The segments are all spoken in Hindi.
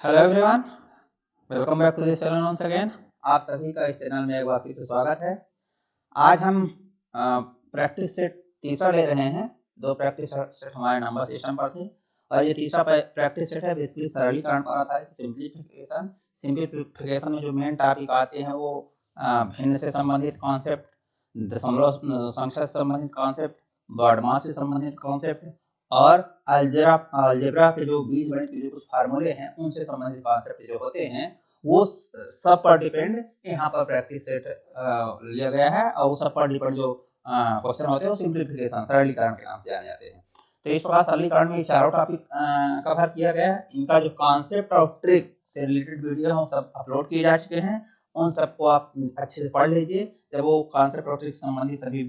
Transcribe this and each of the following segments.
Hello everyone, welcome back to this channel once again. आप सभी का इस चैनल में एक बार फिर से स्वागत है। आज हम प्रैक्टिस सेट तीसरा ले रहे हैं। दो प्रैक्टिस सेट हमारे नंबर सिस्टम पर थे और ये तीसरा प्रैक्टिस सेट है बेसिकली सरलीकरण पर आता है। सिंप्लीफिकेशन में जो मेन टॉपिक आते हैं वो भिन्न से संबंधित कॉन्सेप्ट, दशमलव संख्या से संबंधित कॉन्सेप्ट, वर्डमास से संबंधित कॉन्सेप्ट और अलजेब्रा के जो बीजगणित के जो कुछ फार्मूले हैं उनसे संबंधित कॉन्सेप्ट जो होते हैं वो सब पर डिपेंड यहाँ पर प्रैक्टिस सेट लिया गया है। और वो सब पर डिपेंड जो क्वेश्चन होते हैं वो सिंप्लीफिकेशन सरलीकरण के नाम से जाने जाते हैं। तो इस प्रकार सरलीकरण में चारों टॉपिक कवर किया गया है। इनका जो कॉन्सेप्ट और ट्रिक से रिलेटेड वीडियो है वो सब अपलोड किए जा चुके हैं। उन सबको आप अच्छे से पढ़ लीजिए। जब वो कॉन्सेप्ट और ट्रिक से संबंधित सभी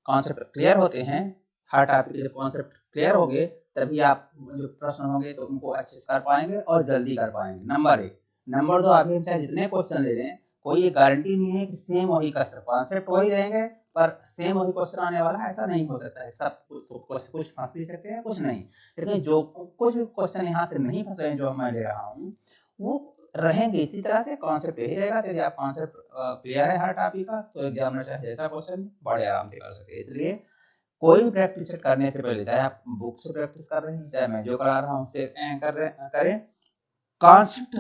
कॉन्सेप्ट क्लियर होते हैं, हर टॉपिक के कॉन्सेप्ट क्लियर हो गए, तभी आप जो प्रश्न होंगे तो उनको अच्छे से कर पाएंगे और जल्दी कर पाएंगे। नंबर 1। नंबर 2, अभी हम चाहे जितने क्वेश्चन ले लें, कोई ये गारंटी नहीं है कि सेम वही कर सकते, कॉन्सेप्ट वही रहेंगे पर सेम वही क्वेश्चन आने वाला है, ऐसा नहीं हो सकता है। सब कुछ फंस भी सकते हैं, कुछ नहीं। लेकिन जो कुछ भी क्वेश्चन यहाँ से नहीं फंस रहे हैं जो मैं ले रहा हूँ वो रहेंगे इसी तरह से, कॉन्सेप्ट यही रहेगा। यदि आप कॉन्सेप्ट क्लियर है हर टॉपिक का तो एग्जामिनर चाहे जैसा क्वेश्चन बड़े आराम से कर सकते हैं। इसलिए कोई भी प्रैक्टिस करने से पहले, चाहे आप बुक से प्रैक्टिस कर रहे हैं चाहे मैं जो करा रहा हूँ उससे करें, कॉन्सेप्ट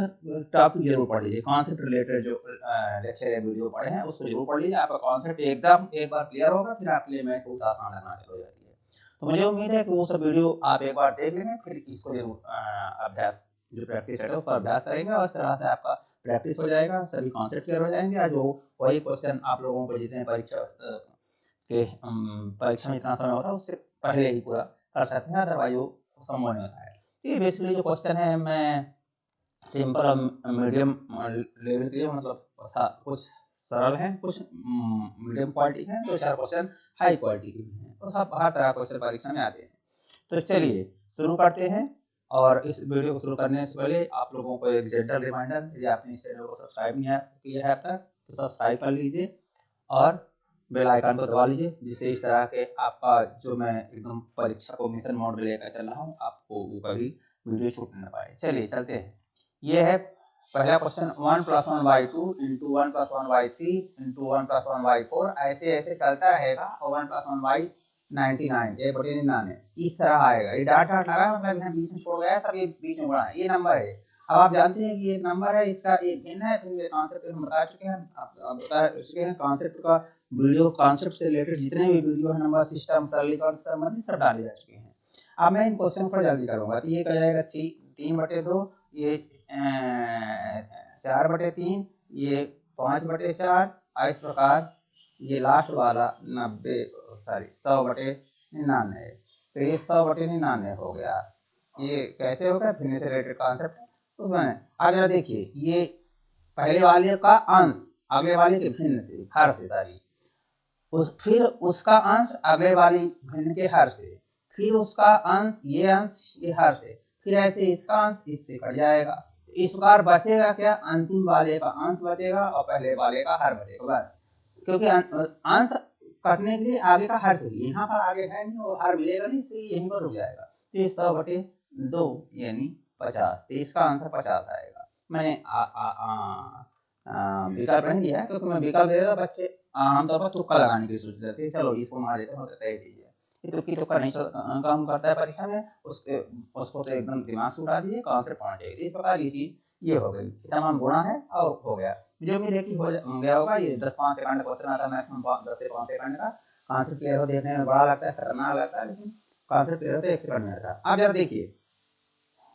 टॉपिक जरूर पढ़ लीजिए। कॉन्सेप्ट रिलेटेड जो लेक्चर या वीडियो पढ़े हैं उसको जरूर पढ़ लीजिए। आपका कॉन्सेप्ट एकदम एक बार क्लियर होगा, फिर आपके लिए मैथ बहुत आसान लगना शुरू हो जाती है। तो मुझे उम्मीद है कि वो सब वीडियो आप एक बार देख लेंगे, फिर इसको जरूर अभ्यास जो प्रैक्टिस है उसको अभ्यास करेंगे और इस तरह से आपका प्रैक्टिस हो जाएगा, सभी कॉन्सेप्ट क्लियर हो जाएंगे। और जो वही क्वेश्चन आप लोगों को जितने परीक्षा में इतना समय होता है उससे पहले ही पूरा कर सकते हैं, अदरवाइज वो संभव नहीं होता है। ये बेसिकली जो क्वेश्चन है मैं सिंपल और मीडियम लेवल के, मतलब कुछ सरल हैं, कुछ मीडियम क्वालिटी के हैं, दो चार क्वेश्चन हाई क्वालिटी के भी हैं। तो सब हर तरह क्वेश्चन परीक्षा में आते हैं। तो चलिए शुरू करते हैं। और इस वीडियो को शुरू करने से पहले आप लोगों को एक जेंटल रिमाइंडर, यदि आपने इस चैनल को सब्सक्राइब नहीं किया है अब तक तो सब्सक्राइब कर लीजिए और बेल आइकन को दबा लीजिए, जिससे इस तरह के आपका जो मैं एकदम परीक्षा को मिशन मोड में लेकर चल रहा हूँ आपको वो कभी वीडियो छूट न पाए। चलिए चलते हैं। ये है पहला क्वेश्चन, 1 + 1/2 × 1 + 1/3 × 1 + 1/4 ऐसे ऐसे चलता रहेगा और 1 + 1/99 1/99 इस तरह आएगा। ये डाट डाट लगा मतलब यहाँ बीच में छोड़ गया है, सब ये बीच में बड़ा है, ये नंबर है। अब आप जानते हैं कि ये नंबर है, इसका ये भिन्न है। फिर कॉन्सेप्ट हम बता चुके हैं, आप बता चुके हैं कॉन्सेप्ट का वीडियो, कॉन्सेप्ट से रिलेटेड जितने भी वीडियो है नंबर सिस्टम सरलीकरण से संबंधित सब डाले जा चुके हैं। अब मैं इन क्वेश्चन को जल्दी करूंगा। तो ये क्या जाएगा 3/2, ये 4/3, ये 5/4 और इस प्रकार ये लास्ट वाला 100/99। तो ये 100/99 हो गया। ये कैसे होगा, भिन्न से रिलेटेड कॉन्सेप्ट उसमें। अब जरा देखिए, ये पहले वाले का अंश अगले वाले के भिन्न से हर से सारी, फिर उसका अंश अगले वाली भिन्न के हर से, फिर उसका अंश ये हर से, फिर ऐसे इसका अंश इससे कट जाएगा। इस प्रकार बचेगा क्या, अंतिम वाले का अंश बचेगा और पहले वाले का हर बचेगा, बस। क्योंकि अंश कटने के लिए आगे का हर से, यहाँ पर आगे है नहीं और हर मिलेगा नहीं, इसलिए यहीं पर रुक जाएगा। तो ये 100/2 यानी 50, तो इसका आंसर 50 आएगा। मैंने विकल्प नहीं दिया है क्योंकि मैं विकल्प दे देता बच्चे आमतौर पर तुक्का लगाने की सोच लेते हैं, चलो इसको मार देते, हो सकता है ऐसी है। ये तुक्का नहीं काम करता है परीक्षा में, उसको तो एकदम दिमाग से उड़ा दीजिए, कॉन्सेप्ट होना चाहिए। इस प्रकार ये चीज ये हो गई, तमाम गुणा है और हो गया। जो भी देखिए हो गया होगा। ये 10-5 सेकंड क्वेश्चन आता है, मैक्सिमम 10 से 5 सेकंड का। कॉन्सेप्ट क्लियर हो, देखने में बड़ा लगता है, खतरनाक लगता है, लेकिन कॉन्सेप्ट क्लियर होता है 1 सेकंड में आता है। अब जरा देखिए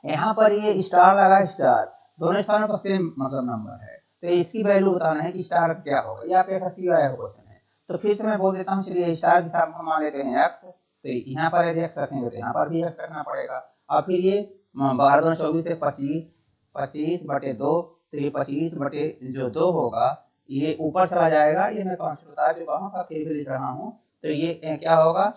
यहाँ पर ये स्टार लगा, स्टार दोनों स्थानों पर सेम मतलब नंबर है, तो इसकी वैल्यू बताना है कि स्टार क्या होगा। ये आपका SSC आया क्वेश्चन है। तो फिर से मैं बोल देता हूँ, चलिए स्टार की स्थान पर मान लेते हैं x। तो यहाँ पर यदि x रखेंगे तो यहाँ पर भी x रखना पड़ेगा। और फिर ये 12×24 से 25/2, तो ये 25/2 होगा। ये ऊपर चला जाएगा, ये मैं कॉन्सेप्ट बता चुका हूँ, फिर भी लिख रहा हूँ। तो ये क्या होगा,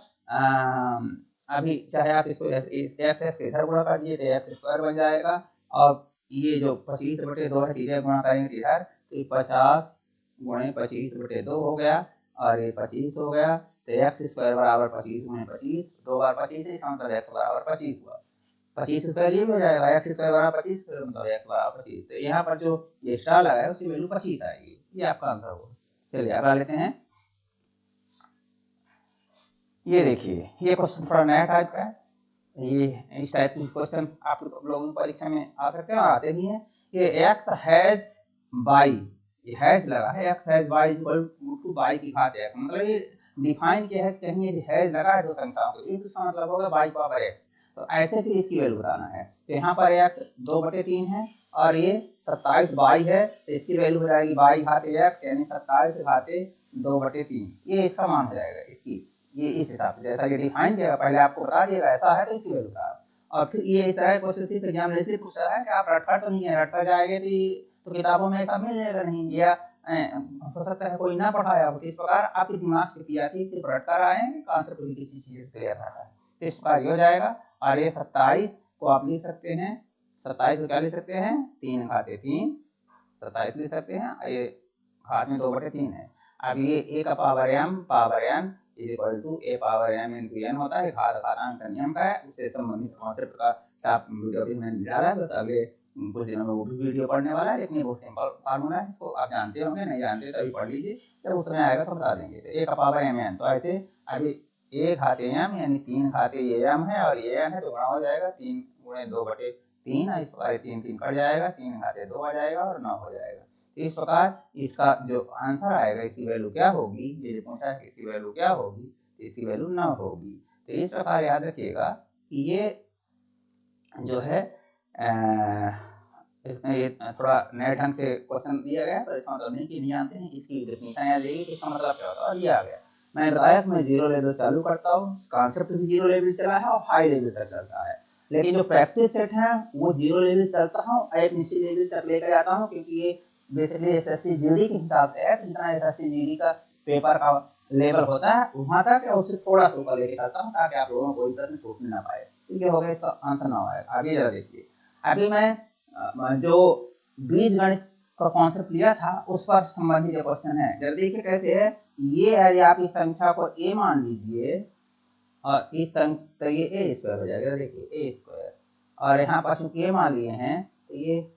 अभी चाहे आप इसको एक्स इधर गुणा कर दिए तो x² बन जाएगा। और ये जो 25/2 है इधर गुणा करेंगे तो इधर, तो 50 × 25/2 हो गया और ये 25 हो गया। तो x² = 25 × 25, 2 बार 25 है, इसका मतलब x = 25 हुआ। 25 ये भी हो जाएगा, एक्स स्क्वायर बराबर 25 मतलब एक्स बराबर 25। तो यहाँ पर जो ये स्टार लगा है उसकी वैल्यू 25 आएगी, ये आपका आंसर होगा। चलिए अगला लेते हैं। ये देखिए ये क्वेश्चन थोड़ा नया टाइप का है, ये इस टाइप के क्वेश्चन आप लोगों की परीक्षा में आ सकते हैं और आते भी हैं। ये एक्स हैज वाई, ये हैज लगा है, x has y equal to y की घात एक्स, मतलब ये डिफाइन किया है, कहीं ये हैज लगा है दो संख्याओं को, एक इसका मतलब होगा वाई पावर एक्स। तो ऐसे फिर इसकी वैल्यू बताना है। तो यहाँ पर एक्स 2/3 है और ये 27 वाई है, तो इसकी वैल्यू हो जाएगी वाई घाते एक्स यानी 27 घाते 2/3, ये इसका मान हो जाएगा इसकी। ये इस हिसाब से जैसा ये डिफाइन किया पहले आपको बता दिएगा ऐसा है तो इसी वैल्यू का। और फिर ये इस तरह क्वेश्चन सिर्फ एग्जाम में इसलिए पूछ रहा है कि आप रटकर तो नहीं है, रटकर जाएंगे तो किताबों में ऐसा मिल जाएगा नहीं, या हो सकता है कोई ना पढ़ाया हो। तो इस प्रकार आपके दिमाग से किया थी सिर्फ रटकर आएंगे, कॉन्सेप्ट भी किसी चीज क्लियर रहता है। तो इस प्रकार ये हो जाएगा। और ये 27 को आप लिख सकते हैं, 27 को क्या लिख सकते हैं 3 घाते 3, 27 लिख सकते हैं, ये घात में 2/3 है। अब ये ए का power n is equal to a power m into n होता है, घातांक का नियम का है, उससे संबंधित कॉन्सेप्ट का आप वीडियो भी मैंने डाला है, बस अगले कुछ दिनों में वो भी वीडियो पढ़ने वाला है, लेकिन ये बहुत सिंपल फार्मूला है, इसको आप जानते होंगे, नहीं जानते तो अभी पढ़ लीजिए, जब उस समय आएगा तो बता देंगे। तो ए का पावर mn, तो ऐसे अभी ए घाते m यानी 3 घाते ये m है और ये n है, तो गुणा हो जाएगा 3 गुणे 2/3, इस प्रकार 3 3 कट जाएगा, 3 घाते 2 आ जाएगा और 9 हो जाएगा। इस प्रकार इसका जो आंसर आएगा इसकी वैल्यू क्या होगी, ये जो पूछा है इसकी वैल्यू क्या होगी, इसकी वैल्यू 9 होगी। तो इस प्रकार याद रखिएगा कि ये जो है इसमें ये थोड़ा नए ढंग से क्वेश्चन दिया गया है, पर इसका मतलब नहीं कि नहीं जानते हैं, इसकी डेफिनेशन याद रहेगी कि इसका मतलब क्या होता है। और ये आ गया, मैंने बताया कि मैं 0 लेवल चालू करता हूँ, कॉन्सेप्ट भी 0 लेवल चला है और हाई लेवल तक चलता है, लेकिन जो प्रैक्टिस सेट है वो 0 लेवल चलता हूँ, एक निश्चित लेवल तक लेकर जाता हूँ, क्योंकि ये बेसिकली एसएससी जीडी के हिसाब से है, तो जितना एसएससी जीडी का पेपर का लेवल होता है वहां तक या उससे थोड़ा सा ऊपर लेके चलता हूँ, ताकि आप लोगों को कोई प्रश्न छूटने ना पाए। तो ये हो गया इसका आंसर 9 है। आगे जरा देखिए, अभी मैं जो बीजगणित का कॉन्सेप्ट लिया था उस पर संबंधित जो क्वेश्चन है, जरा देखिए कैसे है। ये यदि आप इस संख्या को a मान लीजिए और इस संख्या, तो ये ए स्क्वायर हो जाएगा, देखिए ए स्क्वायर, और यहाँ पर चूंकि ए मान लिए हैं तो ये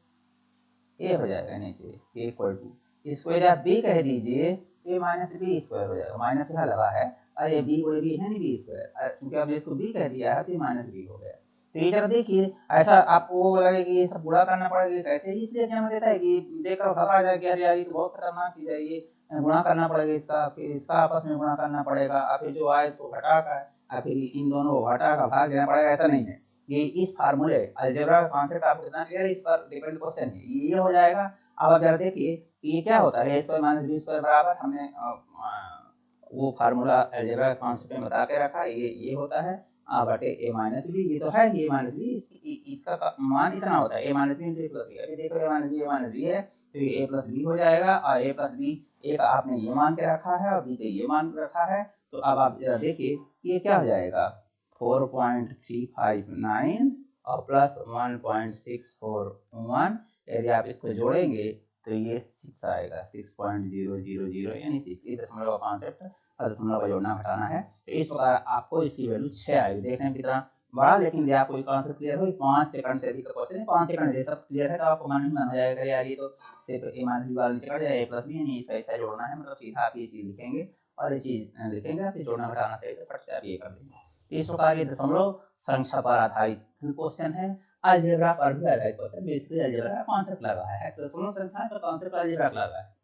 ए हो जाएगा नीचे, ए इक्वल टू, इसको यदि आप बी कह दीजिए ए माइनस बी स्क्वायर हो जाएगा, माइनस यहाँ लगा है और ये बी कोई भी है नहीं, बी स्क्वायर, चूंकि आपने इसको बी कह दिया है तो ये माइनस बी हो गया। तो ये जरा देखिए, ऐसा आपको लगे कि ये सब बुरा करना पड़ेगा कैसे, इसलिए क्या देता है कि देखकर घबरा जाए कि अरे यार ये तो बहुत खतरनाक चीज है, ये गुणा करना पड़ेगा इसका, फिर इसका आपस में गुणा करना पड़ेगा, फिर जो आए सो घटा का, फिर इन दोनों को घटा का भाग देना पड़ेगा, ऐसा नहीं है। ये इस फार्मूले अलजेब्रा का कॉन्सेप्ट आपको कितना क्लियर है, इस पर डिपेंड क्वेश्चन है, ये हो जाएगा। अब आप जरा देखिए ये क्या होता है, ए स्क्वायर माइनस बी स्क्वायर बराबर, हमने वो फार्मूला अलजेब्रा के कॉन्सेप्ट में बता के रखा, ये होता है बटे ए माइनस बी, ये तो है ए माइनस बी, इसका मान इतना होता है ए माइनस बी इंटू ए प्लस बी। अभी देखो ए माइनस बी है तो ये ए प्लस बी हो जाएगा, और ए प्लस बी ए का आपने ये मान के रखा है और बी का ये मान रखा है, तो अब आप जरा देखिए ये क्या हो जाएगा 4.359 और प्लस 1.641, यदि आप इसको जोड़ेंगे तो ये 6 आएगा, 6.000 यानी 6, ये दशमलव का कॉन्सेप्ट और दशमलव का जोड़ना घटाना है। तो इस प्रकार आपको इसकी वैल्यू 6 आएगी, देखने में कितना बड़ा, लेकिन यदि आपको कॉन्सेप्ट क्लियर हो, 5 सेकंड से अधिक का क्वेश्चन है, 5 सेकंड ये सब क्लियर है तो आपको मन ही मन हो जाएगा यार ये तो सिर्फ ए माइनस बी वाला नीचे कट जाए, ए प्लस बी यानी इसका ऐसा जोड़ना है, मतलब सीधा आप ये चीज लिखेंगे और ये चीज लिखेंगे, आप ये जोड़ना घटाना सही तो फट से आप ये कर देंगे। तो इस प्रकार ये दशमलव संख्या पर आधारित क्वेश्चन है, अलजेब्रा पर भी आधारित क्वेश्चन, बेसिकली अलजेब्रा का कॉन्सेप्ट लगा है, तो दशमलव संख्या पर कॉन्सेप्ट अलजेब्रा का लगा है।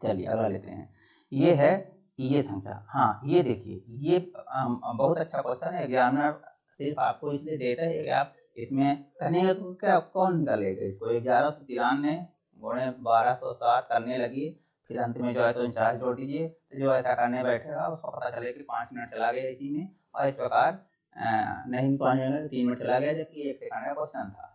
चलिए अगला लेते हैं, ये है ये संख्या, हाँ ये देखिए ये बहुत अच्छा क्वेश्चन है, एग्जामिनर सिर्फ आपको इसलिए देता है कि आप इसमें कहने को क्या कौन निकालेगा इसको, 1193 गुणे 1207 करने लगी, फिर अंत में जो है तो 49 जोड़ दीजिए, तो जो ऐसा करने बैठेगा उसको पता चले कि 5 मिनट चला गया इसी में, और इस प्रकार नहीं भी 5 मिनट 3 मिनट चला गया, जबकि 1 सेकंड का क्वेश्चन था।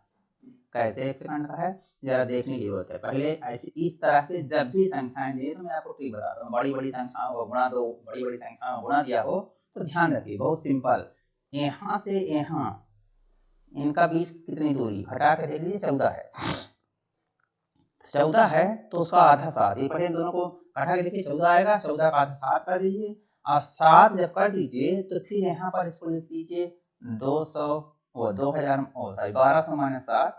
कैसे 1 सेकंड का है जरा देखने की जरूरत है। पहले ऐसे इस तरह के जब भी संख्याएं दिए तो मैं आपको ट्रिक बताता हूँ, बड़ी बड़ी संख्याओं को गुणा दो, बड़ी बड़ी संख्याओं को गुणा दिया हो तो ध्यान रखिए, बहुत सिंपल, यहाँ से यहाँ इनका बीच कितनी दूरी घटा के देख लीजिए, 14 है, 14 है तो उसका आधा 7, ये पहले दोनों को घटा के देखिए 14 आएगा, 14 का आधा 7 कर दीजिए, और 7 जब कर दीजिए तो फिर यहाँ पर इसको लिख दीजिए 200 वो 1200 माइनस 7,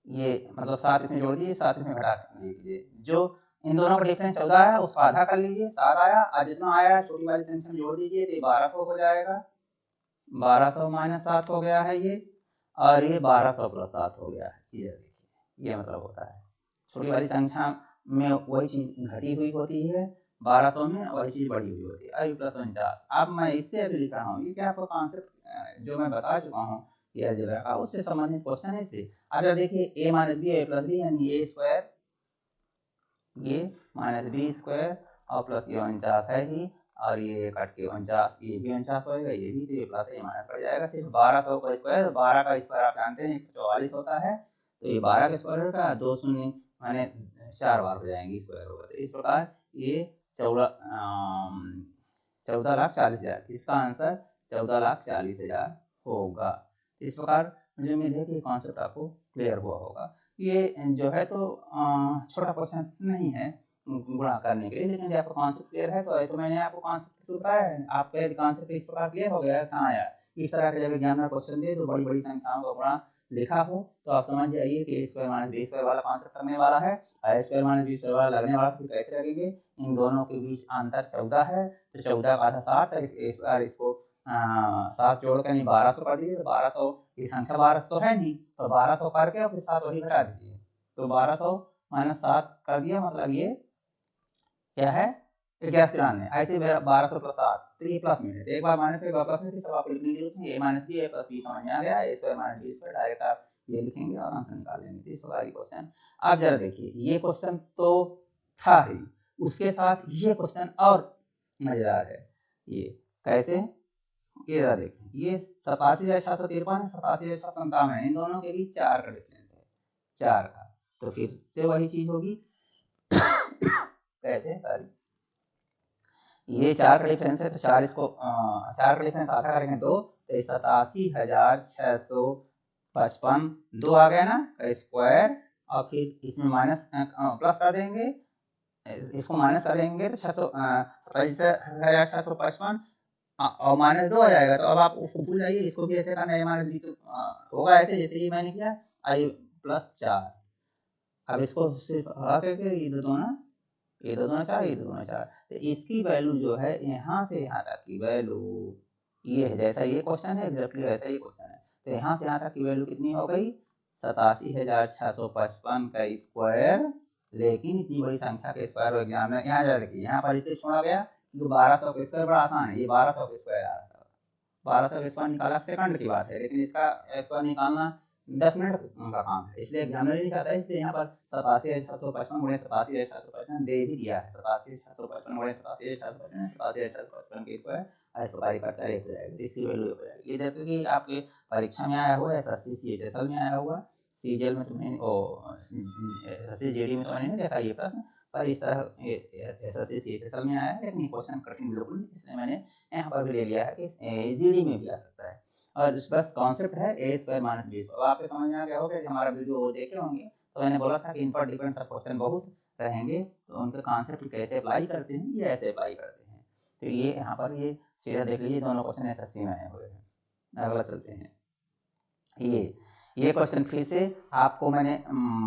ये मतलब 7 इसमें जोड़ दीजिए, 7 इसमें घटा दीजिए, जो इन दोनों का डिफरेंस 14 है उसको आधा कर लीजिए, 7 आया, और जितना आया छोटी वाली संख्या में जोड़ दीजिए तो ये 1200 हो जाएगा। 1200 माइनस 7 हो गया है ये, और ये 1200 प्लस 7 हो गया है। ये देखिए, ये मतलब होता है छोटी वाली संख्या में वही चीज घटी हुई होती है, 1200 में वही चीज बढ़ी हुई होती है। अभी प्लस 49, अब मैं इससे अभी लिख रहा हूँ, ये क्या आपको कॉन्सेप्ट जो मैं बता चुका हूँ ये अलजेब्रा का, उससे संबंधित क्वेश्चन है इसलिए। अब जब देखिए ए minus B A plus B यानी ए स्क्वायर, ये माइनस बी स्क्वायर और प्लस ये 49 है ही, और ये कट के 49, ये भी 49 होएगा, ये भी, तो ये प्लस ये माइनस पड़ जाएगा। सिर्फ 1200 का स्क्वायर, 12 का स्क्वायर आप जानते हैं 144 होता है, तो ये 12 का स्क्वायर का 2 शून्य माने 4 बार हो जाएंगे स्क्वायर होगा, तो इस प्रकार ये 14,40,000, इसका आंसर 14,40,000 होगा। इस प्रकार मुझे उम्मीद है कि कॉन्सेप्ट आपको क्लियर हुआ होगा। ये जो है तो छोटा क्वेश्चन नहीं है गुणा करने के लिए, लेकिन जब आपको कॉन्सेप्ट क्लियर है तो मैंने आपको कॉन्सेप्ट बताया है, आपका यदि कॉन्सेप्ट इस प्रकार क्लियर हो गया है, कहाँ आया इस तरह के जब एग्जामिनर क्वेश्चन दे तो बड़ी बड़ी संख्याओं का गुणा लिखा हो तो आप समझ जाइए कि ए स्क्वायर माइनस बी स्क्वायर वाला कॉन्सेप्ट करने वाला है, ए स्क्वायर माइनस बी स्क्वायर वाला लगने वाला, फिर कैसे लगेंगे, इन दोनों के बीच अंतर 14 है, तो 14 का आधा 7 है, इसको 7 जोड़ कर 1200 कर दीजिए, तो 1200 की संख्या 1200 तो है नहीं, तो 1200 करके और फिर 7 वही घटा दीजिए, तो 1200 माइनस 7 कर दिया, मतलब ये क्या है 1193, ऐसे 1200 प्लस 7, तो ये प्लस में है, तो एक बार माइनस एक बार प्लस में, सब आपको लिखने की जरूरत नहीं, A minus B A plus B समझ में आ गया, A square minus B square direct आप ये लिखेंगे और आंसर निकाल लेंगे। इस प्रकार की क्वेश्चन आप जरा देखिए, ये क्वेश्चन तो था ही, उसके साथ ये क्वेश्चन और मजेदार है। ये कैसे, ये जरा देखें, ये 87,653 है, 87,657 है, इन दोनों के बीच 4 का डिफरेंस है, 4 का, तो फिर से वही चीज होगी कैसे, ये 4 का डिफरेंस है, तो 4 इसको 4 का डिफरेंस आधा करेंगे 2, तो 87,655 2 आ गया ना स्क्वायर, और फिर इसमें माइनस प्लस कर देंगे, इसको माइनस करेंगे तो 87,655 और माइनस 2 आ जाएगा, तो अब आप उसको भूल जाइए, इसको भी ऐसे करना है, माइनस बी तो होगा ऐसे जैसे ये मैंने किया, आई प्लस 4, अब इसको सिर्फ करके ये दो ना, ये दो दूना 4, ये दो दूना 4, तो इसकी वैल्यू जो है यहाँ से यहाँ तक की वैल्यू ये है, जैसा ये क्वेश्चन है एग्जैक्टली वैसा ही क्वेश्चन है, तो यहाँ से यहाँ तक की वैल्यू कितनी हो गई 87,655 का स्क्वायर, लेकिन इतनी बड़ी संख्या के स्क्वायर एग्जाम में यहाँ जा देखिए, यहाँ पर इसलिए छोड़ा गया क्योंकि 1200 का स्क्वायर बड़ा आसान है, ये 1200 का स्क्वायर आ रहा था, 1200 का स्क्वायर निकाला सेकंड की बात है, लेकिन इसका स्क्वायर निकालना 10 मिनट का काम है, इसलिए एग्जामिनर नहीं चाहता है, इसलिए यहाँ पर 87,655 गुणे 87,655 दे भी दिया है, 87,655 गुणे 87,655 87,655 के स्क्वायर इस प्रकार करता है, हो जाएगा, इसकी वैल्यू हो जाएगी। इधर क्योंकि आपके परीक्षा में आया हुआ है, एसएससी सीएचएसएल में आया हुआ, सीजीएल में तुमने एसएससी जीडी में तो मैंने नहीं देखा ये प्रश्न, पर इस तरह एसएससी सीएचएसएल में आया है, लेकिन ये क्वेश्चन कठिन बिल्कुल, इसलिए मैंने यहाँ पर भी ले लिया है कि जीडी में भी आ सकता है, और बस कॉन्सेप्ट है ए स्क्वायर माइनस बी स्क्वायर। आपके समझ में आ गया होगा कि हमारा वीडियो वो देखे होंगे, तो मैंने बोला था कि इन पर डिपेंड सब क्वेश्चन बहुत रहेंगे, तो उनके कॉन्सेप्ट कैसे अप्लाई करते हैं, ये ऐसे अप्लाई करते हैं, तो ये यहाँ पर ये सीधा देख लीजिए, दोनों क्वेश्चन एसएससी में आए हुए हैं। अगला चलते हैं, ये क्वेश्चन फिर से आपको मैंने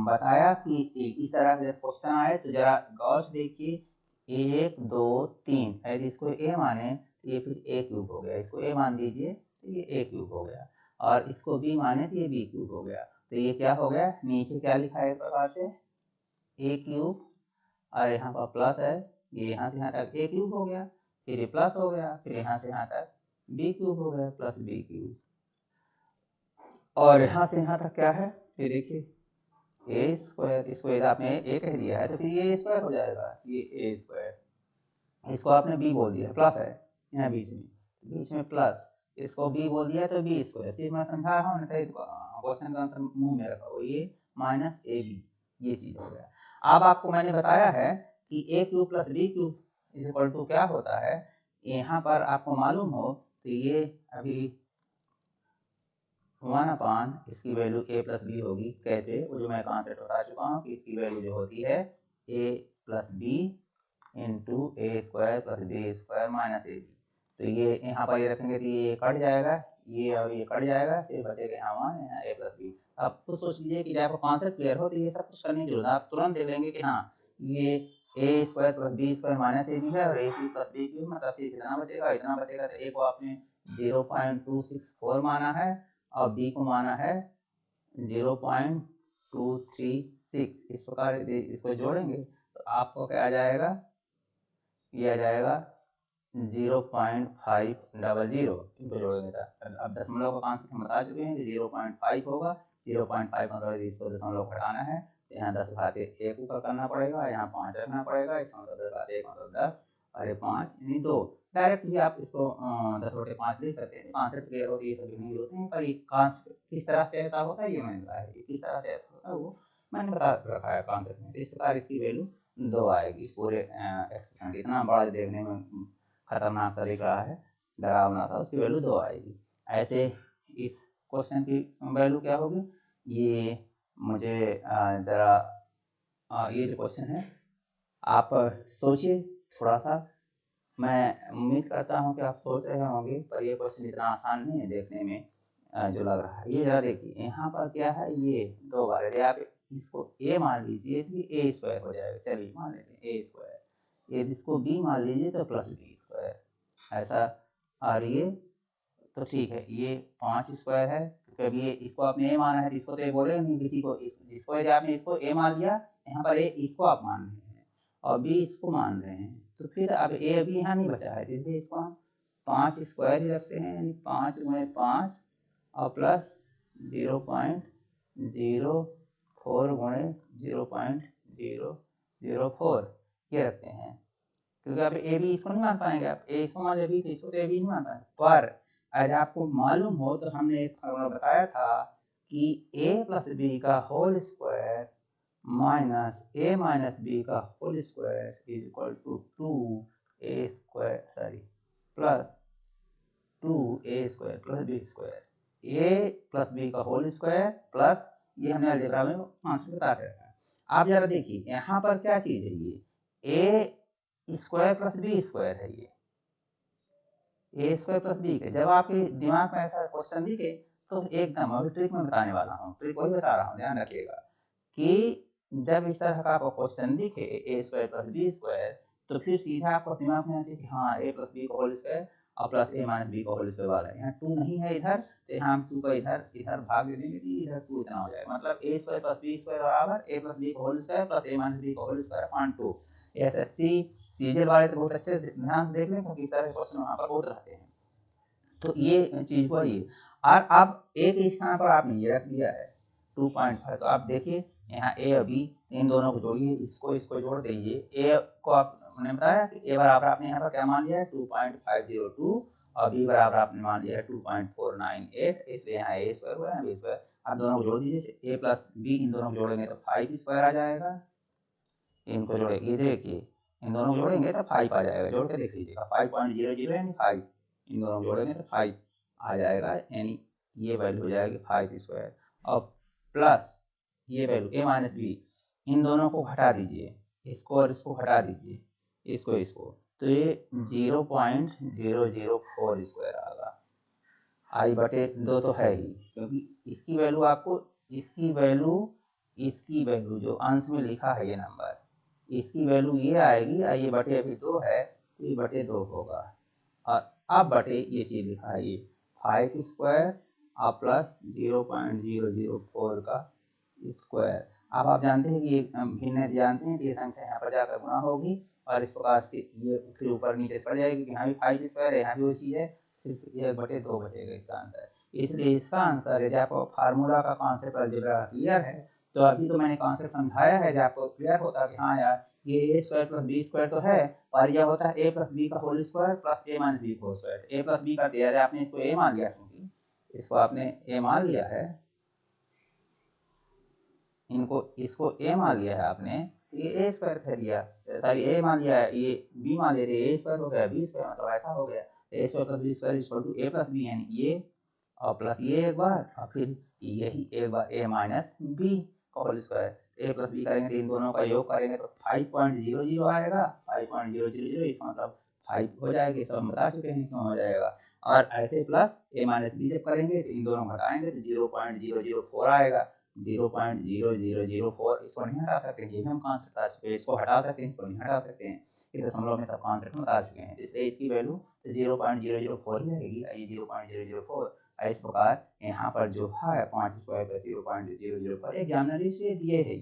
बताया कि इस तरह के क्वेश्चन आए तो जरा गौर से देखिए, 1 2 3, यदि इसको ए माने तो ये फिर ए क्यूब हो गया, इसको ए मान दीजिए तो ये ए क्यूब हो गया, और इसको बी माने तो ये बी क्यूब हो गया, तो ये क्या हो गया, नीचे क्या लिखा है प्रकार से ए क्यूब, और यहाँ पर प्लस है, ये यहाँ से यहाँ तक ए क्यूब हो गया, फिर ये प्लस हो गया, फिर यहाँ से यहाँ तक बी क्यूब हो गया प्लस बी क्यूब, और यहाँ से यहाँ तक क्या है, ये देखिए ए स्क्वायर, इसको यदि आपने ए कह दिया है तो फिर ये स्क्वायर हो जाएगा, ये ए स्क्वायर, इसको आपने बी बोल दिया, प्लस है यहाँ बीच में प्लस, इसको बी बोल दिया तो बी स्क्वायर, सिर्फ मैं समझा रहा हूँ, क्वेश्चन का आंसर मुंह में रखा हो, ये माइनस ए बी, ये चीज हो गया। अब आपको मैंने बताया है कि A cube plus B cube is equal to क्या होता है, यहाँ पर आपको मालूम हो तो ये अभी 1 इसकी वैल्यू ए प्लस बी होगी, कैसे, वो जो मैं कॉन्सेप्ट बता चुका हूँ कि इसकी वैल्यू जो होती है A plus B into A square plus B square minus A B, तो ये यहाँ पर ये रखेंगे तो ये कट जाएगा, ये और ये कट जाएगा, सिर्फ बचेगा यहाँ वन, यहाँ ए प्लस बी। अब तो सोच लीजिए कि जब आपका कॉन्सेप्ट क्लियर हो तो ये सब कुछ करने की जरूरत है, आप तुरंत देख लेंगे कि हाँ ये A square plus B square minus A B है और A C plus B cube, मतलब सिर्फ इतना बचेगा, इतना बचेगा। तो ए को आपने 0.264 माना है और बी को माना है 0.236। इस प्रकार इसको जोड़ेंगे तो आपको क्या आ जाएगा, ये आ जाएगा 0.500। इनको जोड़ेंगे तो अब दशमलव का कॉन्सेप्ट हम बता चुके हैं कि 0.5 होगा। 0.5 मतलब इसको दशमलव घटाना है तो यहाँ 10 घात 1 ऊपर करना पड़ेगा, यहाँ 5 रखना पड़ेगा, इसका मतलब 10 घात 1 मतलब 10 और ये 5 यानी 2। डायरेक्ट भी आप इसको 10/5 लिख सकते हैं। कॉन्सेप्ट क्लियर हो तो ये सब लिखने की जरूरत नहीं, पर ये कॉन्सेप्ट किस तरह से ऐसा होता है ये मैंने बताया, किस तरह से ऐसा होता है वो मैंने बता रखा है कॉन्सेप्ट में। इस प्रकार इसकी वैल्यू 2 आएगी इस पूरे एक्सप्रेशन। इतना बड़ा देखने में खतरनाक सा दिख रहा है, डरावना था, उसकी वैल्यू 2 आएगी। ऐसे इस क्वेश्चन की वैल्यू क्या होगी, ये मुझे जरा ये जो क्वेश्चन है आप सोचिए थोड़ा सा। मैं उम्मीद करता हूँ कि आप सोच रहे होंगे, पर ये क्वेश्चन इतना आसान नहीं है देखने में जो लग रहा है। ये जरा देखिए यहाँ पर क्या है, ये 2 बार यदि आप इसको a मान लीजिए तो ये a स्क्वायर हो जाएगा। चलिए मान लेते हैं a स्क्वायर, ये इसको b मान लीजिए तो प्लस b स्क्वायर, ऐसा। और ये तो ठीक है, ये 5 स्क्वायर है क्योंकि अब ये इसको आपने a माना है तो इसको तो ये बोलेगा नहीं किसी को, जिसको यदि आपने इसको a मान लिया, यहाँ पर a इसको आप मान रहे हैं और b इसको मान रहे हैं, तो फिर अब a अभी यहाँ नहीं बचा है, इसलिए इसको हम 5 स्क्वायर ही रखते हैं, यानी 5 गुणे 5 और प्लस 0.004 गुणे 0.004 ये रखते हैं, क्योंकि आप ए बी इसको नहीं मान पाएंगे। आप ए इसको मान ले, इसको तो ए बी नहीं मान पाएंगे। पर अगर आपको मालूम हो तो हमने एक फॉर्मूला बताया था कि a प्लस बी का whole square minus a minus B का whole square is equal to 2a square plus 2a square plus B square. a plus B का होल स्क्वायर प्लस ये हमने अलजेब्रा में कॉन्सेप्ट बता के रखा है। आप जरा देखिए यहाँ पर क्या चीज है, ये a square plus B square है, ये ए स्क्वायर प्लस बी के। जब आपके दिमाग में ऐसा क्वेश्चन दिखे तो एकदम अभी ट्रिक में बताने वाला हूँ, ट्रिक वही बता रहा हूँ, ध्यान रखिएगा कि जब इस तरह का आपको क्वेश्चन दिखे ए स्क्वायर प्लस बी स्क्वायर, तो फिर सीधा आपको दिमाग में आना चाहिए कि हाँ ए प्लस बी का होल स्क्वायर और प्लस ए माइनस बी का होल स्क्वायर वाला है। यहाँ 2 नहीं है इधर, तो यहाँ हम 2 का इधर भाग दे देंगे, इधर 2 इतना हो जाएगा, मतलब a square plus B square बराबर ए प्लस बी का whole square plus a minus B का whole square upon 2। SSC CGL वाले तो बहुत अच्छे ध्यान से देख लें क्योंकि इस तरह के क्वेश्चन वहाँ पर बहुत रहते हैं। तो ये चीज हुआ ये, और अब ए के स्थान पर आपने ये रख दिया है 2.5। तो आप देखिए यहाँ ए और बी इन दोनों को जोड़िए, इसको जोड़ दीजिए। ए को आपने बताया कि ए बराबर आपने यहाँ पर क्या मान लिया है 2.502 और बी बराबर आपने मान लिया है 2.498, इसलिए यहाँ ए स्क्वायर हुआ है, बी स्क्वायर। आप दोनों को जोड़ दीजिए, ए प्लस बी इन दोनों को जोड़ेंगे तो 5 स्क्वायर आ जाएगा। इनको जोड़े, ये देखिए इन दोनों को जोड़ेंगे तो 5 आ जाएगा, जोड़ के देख लीजिएगा 5.00 यानी 5, इन दोनों को जोड़ेंगे तो 5 आ जाएगा, यानी ये वैल्यू हो जाएगी 5 स्क्वायर। और प्लस ये वैल्यू ए माइनस बी, इन दोनों को हटा दीजिए, इसको और इसको हटा दीजिए, इसको, तो ये 0.004 स्क्वायर आएगा। आई बटे 2 तो है ही, क्योंकि इसकी वैल्यू आपको इसकी वैल्यू जो अंश में लिखा है ये नंबर, इसकी वैल्यू ये आएगी, ये बटे अभी 2 है तो ये बटे 2 होगा। और अब बटे ये चीज लिखा है ये 5 स्क्वायर और प्लस 0.004 का स्क्वायर। अब आप जानते हैं कि भिन्न जानते हैं कि ये संख्या यहाँ पर जाकर गुणा होगी और इस प्रकार से ये फिर ऊपर नीचे पड़ जाएगी कि यहाँ भी 5 स्क्वायर है, यहाँ भी वो चीज है, सिर्फ ये बटे 2 बचेगा इसका आंसर। इसलिए इसका आंसर यदि आपको फार्मूला का कॉन्सेप्ट अलजेब्रा क्लियर है तो अभी तो मैंने कॉन्सेप्ट समझाया है, जब आपको क्लियर होता कि हाँ यार ये A square plus B square तो है, और यह होता है ए प्लस बी का whole square plus a minus B का होल स्क्वायर। ए प्लस बी करते हैं, आपने इसको ए मान लिया, क्योंकि इसको आपने ए मान लिया है, इसको ए मान लिया है आपने, ये ए स्क्वायर कह दिया, सॉरी ए मान लिया है, ये बी मान लेते ए स्क्वायर हो गया, बी स्क्वायर मतलब ऐसा हो गया A square plus B square equal to A plus B, यानी ये और प्लस ये एक बार और फिर यही एक बार ए माइनस बी का होल स्क्वायर। ए प्लस बी करेंगे तो इन दोनों का योग करेंगे तो 5.00 आएगा, 5.000, इसका मतलब 5 हो जाएगी, सब हम बता चुके हैं क्यों हो जाएगा। और ऐसे प्लस a माइनस बी जब करेंगे तो इन दोनों घटाएंगे तो 0.004 आएगा। 0.0004 इसको नहीं हटा सकते, ये भी हम कॉन्सेप्ट बता चुके हैं, इसको हटा सकते हैं, इसको नहीं हटा सकते हैं, ये दशमलव में सब कॉन्सेप्ट बता चुके हैं, इसलिए इसकी वैल्यू 0.004 ही रहेगी, ये 0.004। इस प्रकार यहाँ पर जो है 5 स्क्वायर प्लस 0.004 एग्जामिनर इसलिए दिए है,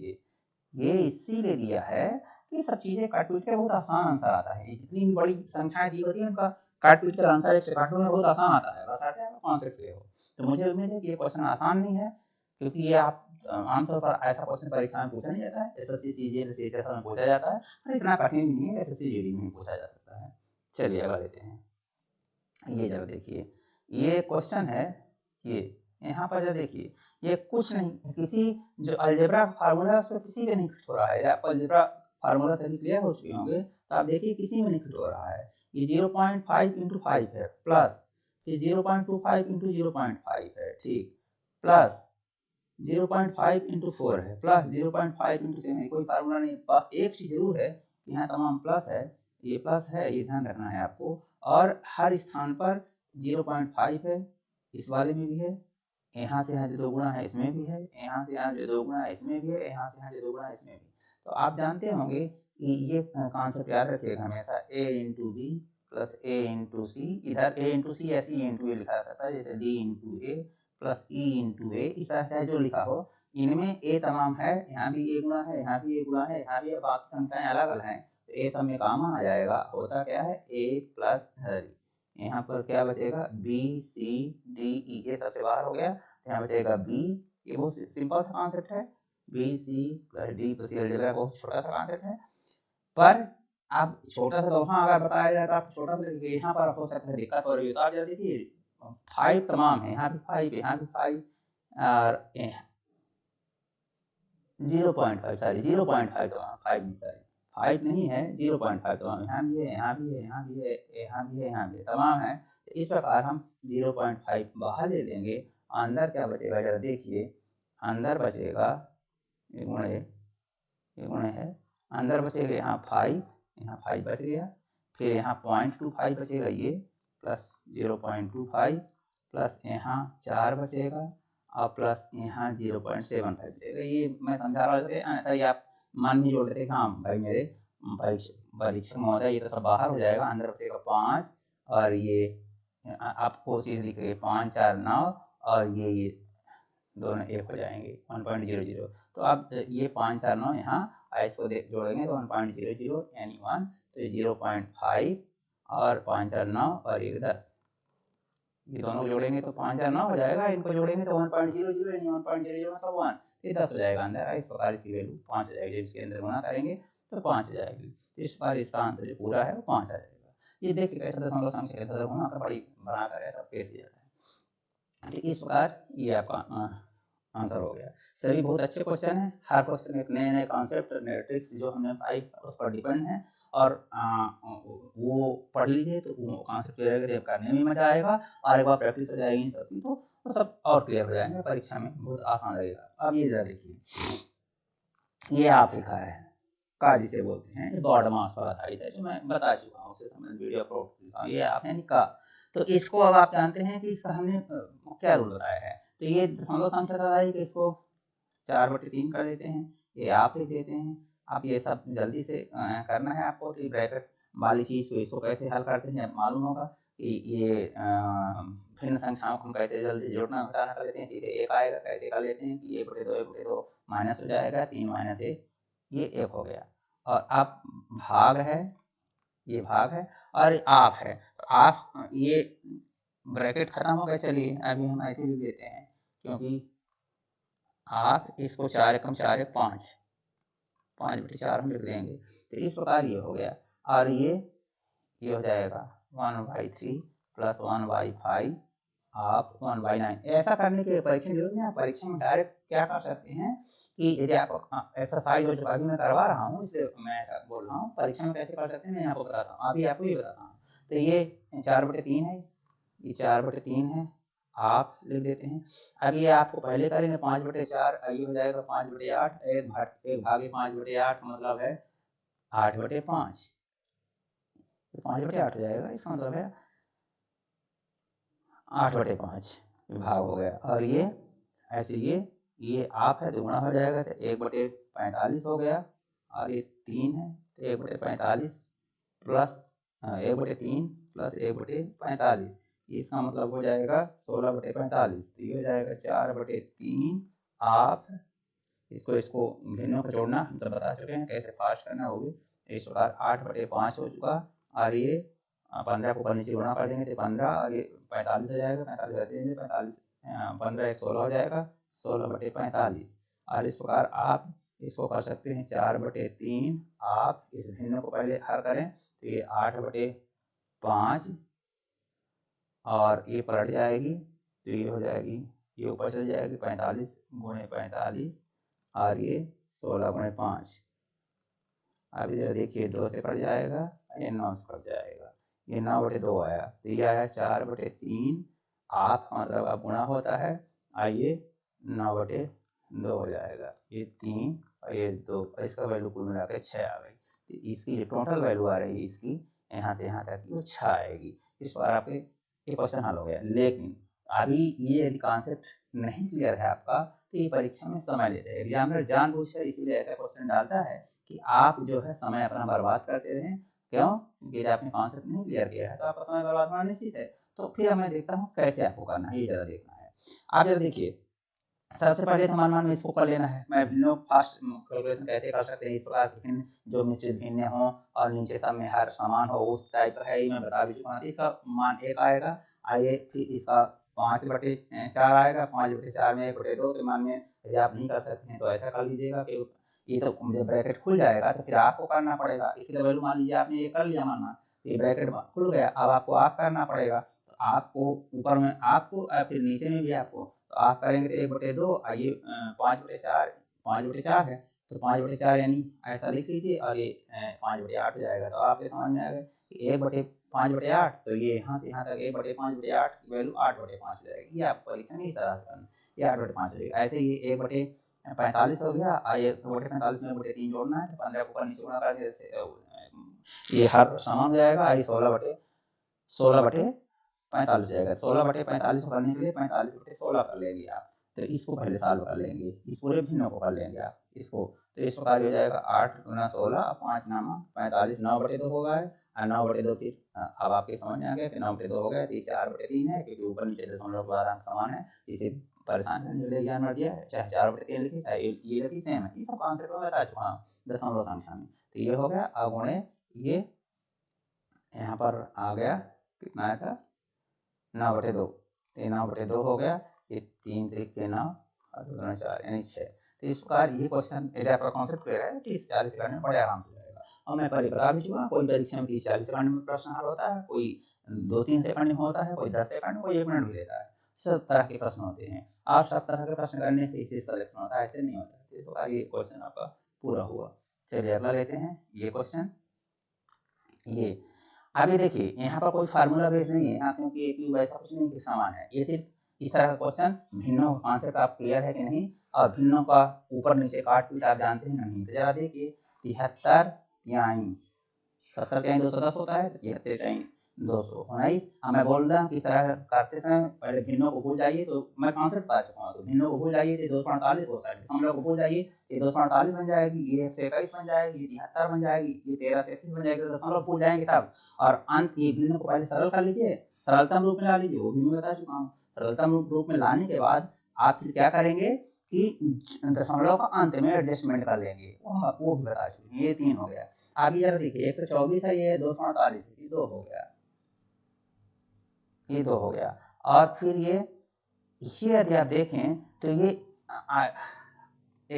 ये इसीलिए दिया है कि सब चीजें काट पीट के बहुत आसान आंसर आता है, जितनी भी बड़ी संख्याएं दी होती है उनका काट पीट कर आंसर एक से काटने में बहुत आसान आता है, बस आते हैं कॉन्सेप्ट क्लियर हो। तो मुझे उम्मीद है कि ये क्वेश्चन आसान नहीं है, क्योंकि ये आप आमतौर पर ऐसा क्वेश्चन परीक्षा में पूछा नहीं जाता है, एसएससी सीजीएल सीएचएस में पूछा जाता है, और इतना कठिन भी नहीं है, एसएससी जीडी में पूछा जा सकता है। चलिए अगला लेते हैं, ये जरा देखिए, ये क्वेश्चन है, ये यहाँ पर जरा देखिए, ये कुछ नहीं, किसी जो अलजेब्रा फार्मूला है उस पर किसी पे नहीं फिट हो रहा है, आपको अलजेब्रा फार्मूला सभी क्लियर हो चुके होंगे, तो आप देखिए किसी में नहीं फिट हो रहा है। ये 0.5 इंटू 5 है, प्लस ये 0.25 इंटू 0.5 है, ठीक, प्लस 0.5 इंटू 4 है, प्लस 0.5 इंटू 7 है, कोई फार्मूला नहीं, बस एक चीज जरूर है कि यहाँ तमाम प्लस है, ये प्लस है, ये ध्यान रखना है आपको, और हर स्थान पर 0.5 है, इस वाले में भी है, यहाँ से यहाँ जो 2 गुना है इसमें भी है, यहाँ से यहाँ जो 2 गुना है इसमें भी है, यहाँ से यहाँ जो 2 गुना है इसमें भी। तो आप जानते होंगे कि ये कॉन्सेप्ट याद रखिएगा हमेशा, a into B plus a into C, इधर a इंटू सी ऐसे ही इंटू ए लिखा जा सकता है, जैसे d इंटू ए प्लस ई इंटू ए, इस तरह से जो लिखा हो, इनमें a तमाम है, यहाँ भी a गुना है, यहाँ भी a गुना है, यहाँ भी बाकी संख्याएं अलग अलग हैं, तो a सब में कॉमन आ जाएगा, होता क्या है a प्लस यहाँ पर क्या बचेगा बी सी डी ई, ये सबसे बाहर हो गया, यहाँ बचेगा बी, ये बहुत सिंपल सा कॉन्सेप्ट है, b c plus d plus algebra बहुत छोटा सा कॉन्सेप्ट है, पर आप छोटा सा तो वहाँ अगर बताया जाए तो आप छोटा सा लगेगा, यहाँ पर हो सकता है दिक्कत हो रही है, तो आप जरा देखिए 5 तमाम है, यहाँ भी 5, यहाँ भी 5, और 0.5 सॉरी 0.5 तमाम, 5 नहीं सॉरी 5 नहीं है, 0.5 तमाम, यहाँ भी है, यहाँ भी है, यहाँ भी है, यहाँ भी है, यहाँ भी है, तमाम है, तो इस प्रकार हम 0.5 बाहर ले लेंगे, अंदर क्या बचेगा जरा देखिए, अंदर बचेगा ये गुणे है, अंदर बचेगा यहाँ 5, यहाँ 5 बच गया, फिर यहाँ 0.25 बचेगा ये, प्लस 0.25 प्लस यहाँ 4 बचेगा, और प्लस यहाँ 0.75 बचेगा, ये मैं समझा रहा था, अन्यथा ये आप मन भी जोड़ देते हाँ भाई मेरे परीक्षक महोदय ये तो सब बाहर हो जाएगा, अंदर बचेगा 5, और ये आपको सीधे लिखेंगे 5 4 9, और ये दोनों एक हो जाएंगे 1.00, तो अब ये 5 4 9 यहाँ इसको जोड़ेंगे तो 1.00 यानी 1, तो ये 0.5 और 5 4 9 और ये 10, ये दोनों जोड़ेंगे तो 5 4 9 हो जाएगा, इनको जोड़ेंगे तो 1.00 यानी 1.00 मतलब 1, ये 10 हो जाएगा अंदर, इस प्रकार इसकी वैल्यू 5 हो जाएगी, जब इसके अंदर गुणा करेंगे तो 5 हो जाएगी, तो इस बार इसका आंसर जो पूरा है वो 5 आ जाएगा। ये देखिए कैसे दशमलव संख्या इधर गुणा कर बड़ी बना कर ऐसा पेश किया जाता है, तो इस प्रकार ये आपका आंसर हो गया। सभी बहुत अच्छे क्वेश्चन है, हर क्वेश्चन एक नए नए कॉन्सेप्ट नए ट्रिक्स जो हमने पाई उस पर डिपेंड है, और वो पढ़ लीजिए तो वो कॉन्सेप्ट क्लियर रहेगा, जब करने में मजा आएगा, और एक बार प्रैक्टिस हो जाएगी इन सब की तो वो सब और क्लियर हो जाएंगे, परीक्षा में बहुत आसान रहेगा। अब ये जरा देखिए, ये आप लिखा है का जिसे बोलते हैं, बॉड मास पर आधारित है, जो मैं बता चुका हूँ उससे संबंधित वीडियो अपलोड, ये आपने लिखा, तो इसको अब आप जानते हैं कि इसका हमने क्या रूल बताया है, तो ये दशमलव संख्या से आधारित, इसको 4/3 कर देते हैं, ये आप लिख देते हैं, आप ये सब जल्दी से करना है आपको, तो ब्रैकेट वाली चीज़ को इसको कैसे हल करते हैं मालूम होगा कि ये भिन्न संख्याओं को हम कैसे जल्दी जोड़ना घटाना कर लेते हैं, सीधे एक आएगा, कैसे कर लेते हैं कि 1/2 माइनस हो जाएगा, 3 माइनस 1 ये 1 हो गया, और अब भाग है, ये भाग है, और आप है, तो आप ये ब्रैकेट खत्म हो गए, चलिए अभी हम ऐसे लिख देते हैं, क्योंकि आप इसको 4 एकम 4 एक 5, 5/4 हम लिख देंगे, तो इस प्रकार ये हो गया, और ये हो जाएगा 1/3 प्लस 1/5 आप 1/9, ऐसा करने की परीक्षा की जरूरत नहीं, आप परीक्षा में डायरेक्ट क्या कर सकते हैं कि यदि आप एक्सरसाइज हो चुका, अभी मैं करवा रहा हूँ इसलिए मैं ऐसा बोल रहा हूँ, परीक्षा में कैसे कर सकते हैं मैं आपको बताता हूँ, अभी आपको ये बताता हूँ, तो ये 4/3 है, ये 4/3 है, आप लिख देते हैं, अब ये आपको पहले करेंगे 5/4, ये हो जाएगा 5/8, 1 भागे 5/8 मतलब है 8/5, तो 5/8 हो जाएगा। इसका मतलब है 8/5 भाग हो गया। और ये ऐसे ये आप है तो गुणा हो जाएगा, तो 1/45 हो गया। और ये 3 है तो 1/45 प्लस 1/3 प्लस 1/45, इसका मतलब हो जाएगा 16/45। तो ये हो जाएगा 4/3 आप। इसको भिन्नों को जोड़ना हम सब बता चुके हैं, कैसे फास्ट करना होगी। इस प्रकार 8/5 हो चुका। और ये 15 को ऊपर नीचे गुणा कर देंगे तो 15, और ये 45 हो जाएगा। 45 15 1 16 हो जाएगा, 16/45। और इस प्रकार आप इसको कर सकते हैं 4/3। आप इस भिन्न को पहले हल करें तो ये 8/5 और ये पलट जाएगी तो ये हो जाएगी, ये ऊपर चली जाएगी 45 × 45 और ये 16/5। अब इधर देखिए 2 से कट जाएगा, ये 9 से कट जाएगा, ये 9/2 आया। तो ये आया 4/3 आप, मतलब अब गुणा होता है। आइए 9/2 हो जाएगा, ये 3 और ये 2, इसका वैल्यू कुल मिला के 6 आ गई। तो इसकी जो टोटल वैल्यू आ रही है इसकी यहाँ से यहाँ तक वो 6 आएगी। इस बार आपके ये क्वेश्चन हल हो गया। लेकिन अभी ये यदि कॉन्सेप्ट नहीं क्लियर है आपका तो ये परीक्षा में समय लेते हैं। एग्जामिनर जानबूझकर इसीलिए ऐसा क्वेश्चन डालता है कि आप जो है समय अपना बर्बाद करते रहें। क्यों? क्योंकि यदि आपने कॉन्सेप्ट नहीं क्लियर किया है तो आपका समय बर्बाद होना निश्चित है। तो फिर मैं देखता हूँ कैसे आपको करना है, ये ज़रा देखना है। आप जरा देखिए, सबसे पहले तो मान में इसको कर लेना है। मैं भिन्नों फास्ट कैलकुलेशन कैसे कर सकते हैं, इस प्रकार के भिन्न जो मिश्रित भिन्न हो और नीचे सब में हर समान हो, उस टाइप का है, ये मैं बता भी चुका हूँ। इसका मान 1 आएगा। आइए फिर इसका 5/4 आएगा। 5/4 में 1/2 के मान में यदि आप नहीं कर सकते हैं तो ऐसा कर लीजिएगा कि ये तो जब ब्रैकेट खुल जाएगा तो फिर आपको करना पड़ेगा। इसकी वैल्यू मान लीजिए आपने ये कर लिया, माना ये ब्रैकेट खुल गया, अब आपको आप करना पड़ेगा। तो आपको ऊपर में आपको फिर नीचे में भी आपको, तो आप करेंगे तो 1/2। आइए 5/4 है तो 5/4 यानी ऐसा लिख लीजिए और ये 5/8 हो जाएगा। तो आपके समझ में आ गया कि 1/5/8, तो ये यहाँ से यहाँ तक 1/5/8 की वैल्यू 8/5 हो जाएगी। ये आप परीक्षा में इस तरह से करना, ये 8/5 हो जाएगा। ऐसे ये 1/45 हो गया। 1/45 में 1/3 जोड़ना है तो 15 को ऊपर नीचे गुणा कर देते ये हर समान हो जाएगा। ये 16/45 जाएगा। 16/45 करने के लिए 45/16 कर लेंगे आप। तो इसको पहले सॉल्व कर लेंगे, इस पूरे भिन्न को कर लेंगे आप इसको। तो इस प्रकार हो जाएगा 8 × 16 5 नामा 45, 9/2 हो गया है। और 9/2 फिर अब आपके समझ में आ गया कि 9/2 हो गया। तो 4/3 है क्योंकि ऊपर नीचे दशमलव के बाद अंक समान है, इसे परेशान करने के लिए ज्ञान मर दिया है। चाहे 4/3 लिखी चाहे ये लिखी, सेम है। ये सब कॉन्सेप्ट में बता चुका हूँ दशमलव संख्या में। तो ये हो गया। अब गुणे ये यहाँ पर आ गया, कितना आया था 9/2, 9/2 हो गया। ये 3 3 9 और 2 4 यानी 6। तो इस प्रकार ये क्वेश्चन यदि आपका कॉन्सेप्ट क्लियर है 30-40 सेकंड में बड़े आराम से जाएगा। और मैं पहले बता भी चुका, कोई परीक्षा में 30-40 सेकंड में प्रश्न हल होता है, कोई 2-3 सेकंड में होता है, कोई 10 सेकंड में, कोई 1 मिनट भी लेता है। सब तरह के प्रश्न होते हैं और सब तरह के प्रश्न करने से इसी सिलेक्शन होता है, ऐसे नहीं होता है। इस प्रकार ये क्वेश्चन आपका पूरा हुआ। चलिए अगला लेते हैं ये क्वेश्चन। ये अभी देखिए यहाँ पर कोई फार्मूला बेस नहीं है यहाँ, क्योंकि ये क्यूब ऐसा कुछ नहीं कि समान है। ये सिर्फ इस तरह का क्वेश्चन, भिन्नों कॉन्सेप्ट आप क्लियर है कि नहीं, और भिन्नों का ऊपर नीचे काट पीट आप जानते हैं नहीं। तो जरा देखिए 73 तिहाई 70 तिहाई 210 होता है, 73 तिहाई 219। मैं बोल रहा हूँ कि इस तरह करते समय पहले भिन्नों को भूल जाइए। तो मैं कॉन्सेप्ट बता चुका हूँ, तो भिन्नों को भूल जाइए तो 248 हो सकता है, दशमलव को भूल जाइए ये 248 बन जाएगी, ये 121 बन जाएगी, ये 73 बन जाएगी, ये 13 से 31 बन जाएगी। तो दशमलव भूल जाएंगे तब। और अंत ये भिन्न को पहले सरल कर लीजिए, सरलतम रूप में ला लीजिए, वो भी मैं बता चुका हूँ। सरलतम रूप में लाने के बाद आप फिर क्या करेंगे कि दशमलव का अंत में एडजस्टमेंट कर लेंगे, वो भी बता चुके हैं। ये 3 हो गया। अब ये जरा देखिए 124 है, ये 248 है, ये 2 हो गया, ये 2 हो गया। और फिर ये यदि आप देखें तो ये 11 ×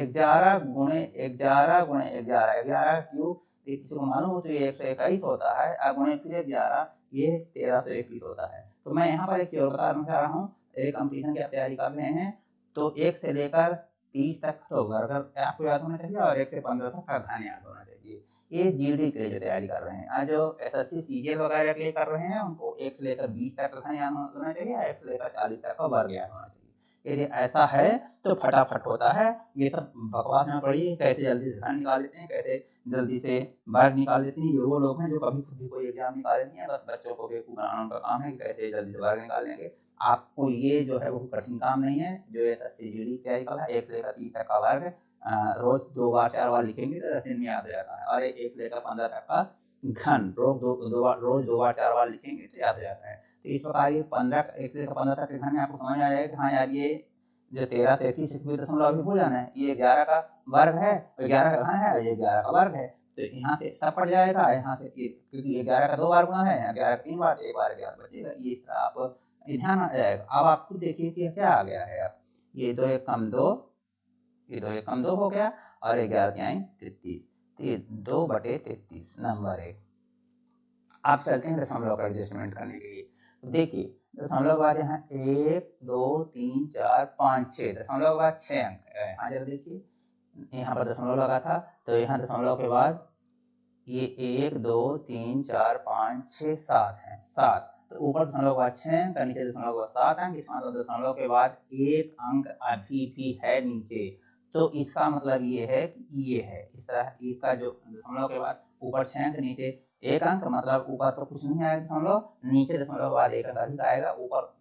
11 × 11, 11 क्यूब किसी को मालूम हो तो ये 121 होता है। अब गुणे फिर 11 ये 1321 होता है। तो मैं यहाँ पर एक चीज और बताना चाह रहा हूँ, एक कंपटीशन की आप तैयारी कर रहे हैं तो 1 से लेकर 30 तक तो वर्ग आपको याद होना चाहिए और 1 से 15 तक का घन याद होना चाहिए। ये जीडी के लिए जो तैयारी कर रहे हैं, आज जो एसएससी सीजीएल वगैरह के लिए कर रहे हैं उनको 1 से लेकर 20 तक का घन याद होना चाहिए, 1 से लेकर 40 तक का वर्ग याद होना चाहिए। यदि ऐसा है तो फटाफट होता है। ये सब बकवास में पड़ी कैसे जल्दी से घर निकाल लेते हैं, कैसे जल्दी से बाहर निकाल लेते हैं। ये वो लोग हैं जो कभी खुद भी कोई एग्जाम निकाले नहीं है, बस बच्चों को बेवकूफ़ बनाना उनका काम है कि कैसे जल्दी से बाहर निकाल लेंगे। आपको ये जो है वो कठिन काम नहीं है। जो एसएससी जीडी तैयारी का 1 से लेकर 30 तक का वर्ग रोज 2 बार 4 बार लिखेंगे तो 10 दिन में याद हो जाता है। और 1 से लेकर 15 तक का घन रोज 2 बार 4 बार लिखेंगे तो याद हो जाता है। तो इस प्रकार ये 15 1 से लेकर 15 तक के घन में आपको समझ में आ जाएगा कि हाँ यार ये जो 13 से 31 कोई दशमलव अभी भूल जाना है, ये 11 का वर्ग है, 11 का घन है और ये 11 का वर्ग है। तो यहाँ से सब पड़ जाएगा, यहाँ से क्योंकि 11 का 2 बार गुना है, 11 का 3 बार, 1 बार 11 बचेगा। ये इस तरह आप ये ध्यान आ जाएगा। अब आप खुद देखिए कि क्या आ गया है। अब ये 2 1 कम 2, ये 2 1 कम 2 हो गया और 11 तिहाई 33, तो ये 2/33 नंबर 1। आप चलते हैं दशमलव का एडजस्टमेंट करने के लिए। तो देखिए दशमलव के बाद यहाँ 1 2 3 4 5 6, दशमलव के बाद 6 अंक है। यहाँ जरा देखिए, यहाँ पर दशमलव लगा था तो यहाँ दशमलव के बाद ये 1 2 3 4 5 6 7 है, 7। तो ऊपर दशमलव के बाद 6 अंक, नीचे दशमलव के बाद 7 अंक। इसका मतलब दशमलव के बाद 1 अंक अभी भी है नीचे। तो इसका मतलब ये है कि ये है इस तरह। इसका जो दशमलव के बाद ऊपर 6 अंक नीचे 1 अंक, मतलब ऊपर तो कुछ नहीं आएगा दशमलव, नीचे दशमलव के बाद 1 अंक अधिक आएगा। ऊपर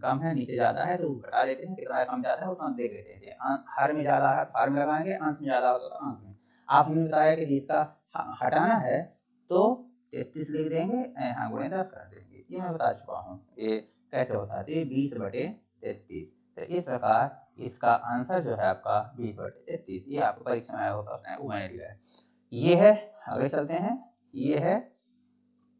कम है नीचे ज़्यादा है तो घटा देते हैं, कितना कम ज़्यादा है उतना देख लेते हैं। हर में ज़्यादा है तो हर में लगाएंगे, अंश में ज़्यादा होता तो अंश में। आपने बताया कि इसका हटाना है तो 33 लिख देंगे, यहाँ गुणे 10 कर देंगे। ये मैं बता चुका हूँ ये कैसे होता है। तो ये 20/33। तो इस प्रकार इसका आंसर जो है आपका 20/33। ये आपको परीक्षा में आया होता है वो मैंने लिया है। ये है, आगे चलते हैं। ये है,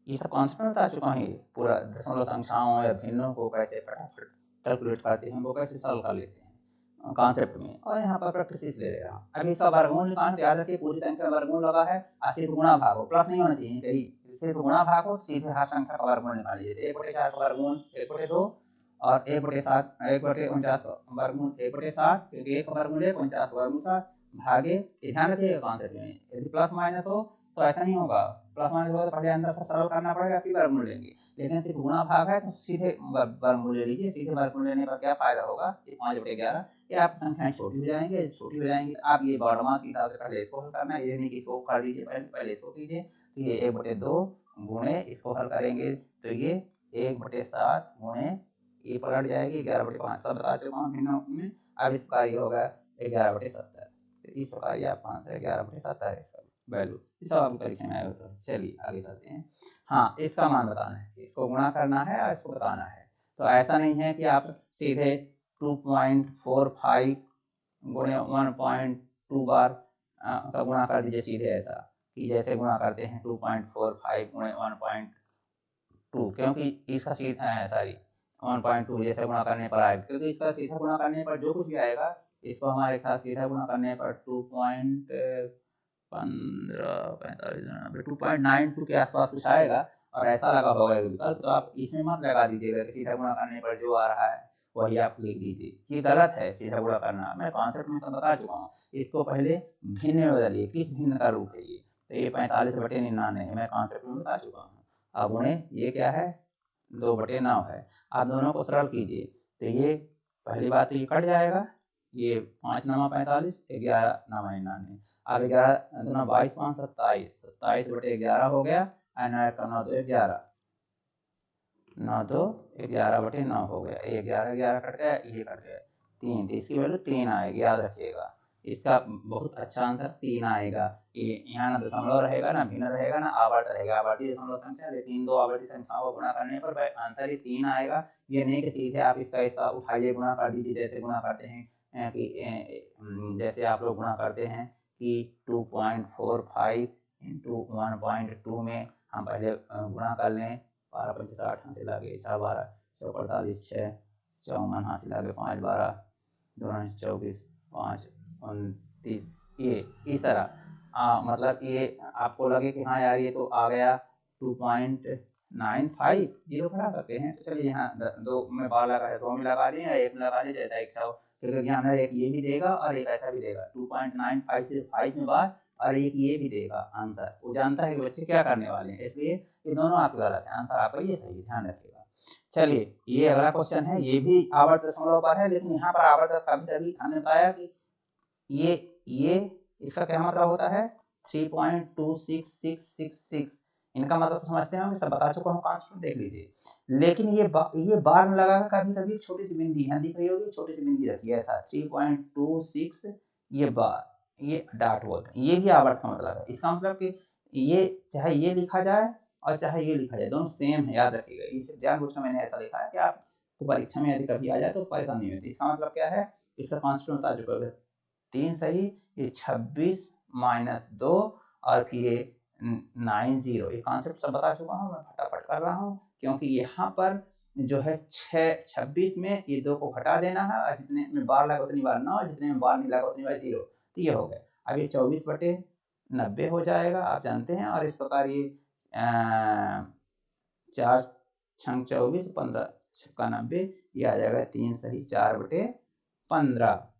ये सब कॉन्सेप्ट में बता चुका हूँ। ये पूरा दशमलव संख्याओं या भिन्नों को कैसे फटाफट कैलकुलेट करते हैं, वो कैसे सॉल्व कर लेते हैं कॉन्सेप्ट में। और यहाँ पर प्रैक्टिस ले रहा हूँ। अभी इसका वर्गमूल निकालना, तो याद रखिए पूरी संख्या में वर्गमूल लगा है, सिर्फ गुणा भाग हो, प्लस नहीं होना चाहिए कहीं, सिर्फ गुणा भाग हो, सीधे हर संख्या का वर्गमूल निकाल लीजिए। 1/4 का वर्गमूल 1/2 और 1/7 1/49 का वर्गमूल 1/7, क्योंकि 1 का वर्गमूल 1, 49 का वर्गमूल 7 भागे। ये ध्यान रखिएगा कॉन्सेप्ट में। यदि प्लस माइनस हो तो ऐसा नहीं होगा, प्लस माइनस होगा तो पहले अंदर सब सरल करना पड़ेगा फिर वर्गमूल लेंगे। लेकिन सिर्फ गुणा भाग है तो सीधे वर्गमूल ले लीजिए। सीधे वर्गमूल लेने पर क्या फायदा होगा, ये 5/11, ये आपकी संख्याएं छोटी हो जाएंगी। छोटी हो जाएंगी आप ये बॉडमास के हिसाब से पहले इसको हल करना है, ये नहीं कि इसको कर दीजिए, पहले इसको कीजिए। तो ये 1/2 गुणे इसको हल करेंगे तो ये 1/7 गुणे ये पलट जाएगी 11/5, सब बता चुका हूँ भिन्न में। अब इसका ये होगा 11/70। इस प्रकार ये आपका आंसर 11/70 है इसका वैल्यू। ये सब आपको परीक्षा में आया होता है। चलिए आगे चलते हैं। हाँ, इसका मान बताना है, इसको गुणा करना है और इसको बताना है। तो ऐसा नहीं है कि आप सीधे 2.45 गुणे 1.2 बार का गुणा कर दीजिए सीधे, ऐसा कि जैसे गुणा करते हैं 2.45 गुणे 1.2, क्योंकि इसका सीधा है सॉरी 1.2 जैसे गुणा करने पर आएगा, क्योंकि इसका सीधा गुणा करने पर जो कुछ भी आएगा इसको हमारे ख्याल सीधा गुणा करने पर 2.92 के आसपास कुछ आएगा और ऐसा लगा होगा विकल्प। तो आप इसमें मत लगा दीजिएगा कि सीधा गुणा करने पर जो आ रहा है वही आप लिख दीजिए, ये गलत है। सीधा गुणा करना मैं कॉन्सेप्ट में सब बता चुका हूँ। इसको पहले भिन्न में बदलिए, किस भिन्न का रूप है ये, तो ये 45/99 मैं कॉन्सेप्ट में बता चुका हूँ। अब गुणे ये क्या है 2/9 है। आप दोनों को सरल कीजिए तो ये पहली बात तो ये कट जाएगा, ये 5 9 45, 11 9 99। अब 11 दूना 22 5 27, 27/11 हो गया। 9 1 9 2 11, 9 2 11/9 हो गया। ये 11 11 कट गया, ये कट गया 3, तो इसकी वैल्यू 3 आएगी, याद रखिएगा। इसका बहुत अच्छा आंसर 3 आएगा। ये यहाँ ना दशमलव रहेगा, ना भिन्न रहेगा, ना आवर्त रहेगा। आवर्ती दशमलव संख्या, लेकिन 2 आवर्ती संख्याओं को गुणा करने पर आंसर ही 3 आएगा। ये नहीं कि सीधे आप इसका उठाइए गुणा कर दीजिए, जैसे गुणा करते हैं कि जैसे आप लोग गुणा करते हैं कि 2.45 इंटू 1.2 में हम पहले गुणा कर लें। 12 5 60 हासिल आ गए, 4 12 4 48 6 54 हासिल आ गए, 5 12 2 24 5 29। ये इस तरह मतलब ये आपको लगे कि हाँ यार ये तो आ गया 2.95, ये तो बढ़ा सकते हैं। तो चलिए यहाँ 2 में 12 लगा है, 2 में लगा दें या 1 में लगा दें, जैसा इच्छा हो। क्योंकि यहाँ एक ये भी देगा और एक ऐसा भी देगा, 2.95 सिर्फ 5 में बार और एक ये भी देगा आंसर। वो जानता है कि बच्चे क्या करने वाले हैं, इसलिए ये दोनों आपके गलत है, आंसर आपका ये सही, ध्यान रखिएगा। चलिए ये अगला क्वेश्चन है, ये भी आवर्त दशमलव पर है, लेकिन यहाँ पर आवर्त कभी कभी हमने बताया कि ये इसका क्या मतलब होता है 3.26666। इनका मतलब तो समझते हैं, मैं सब बता चुका हूँ, कॉन्स्टेंट देख लीजिए। लेकिन ये बार में लगा कभी कभी छोटी सी बिंदी यहाँ दिख रही होगी, छोटी सी बिंदी रखिए ऐसा 3.26, ये बार, ये डॉट बोलते हैं, ये भी आवर्त का मतलब है। इसका मतलब कि ये चाहे ये लिखा जाए और चाहे ये लिखा जाए, दोनों सेम है, याद रखिएगा। इसे जानबूझकर मैंने ऐसा लिखा है कि आपको परीक्षा में यदि कभी आ जाए तो परेशानी नहीं होती। इसका मतलब क्या है, इसका कॉन्स्टेंट बता चुका है 3 सही, ये 26 माइनस 2 और फिर ये 90, ये कॉन्सेप्ट सब बता चुका हूँ, मैं फटाफट कर रहा हूँ क्योंकि यहाँ पर जो है 26 में ये 2 को घटा देना है और जितने में बार लगा उतनी बार 9, जितने में बार नहीं लगा उतनी बार 0, तो ये हो गया। अब ये 24/90 हो जाएगा, आप जानते हैं। और इस प्रकार ये 4 छंग 24, 15 छक्का 90, ये आ जाएगा 3 सही 4/15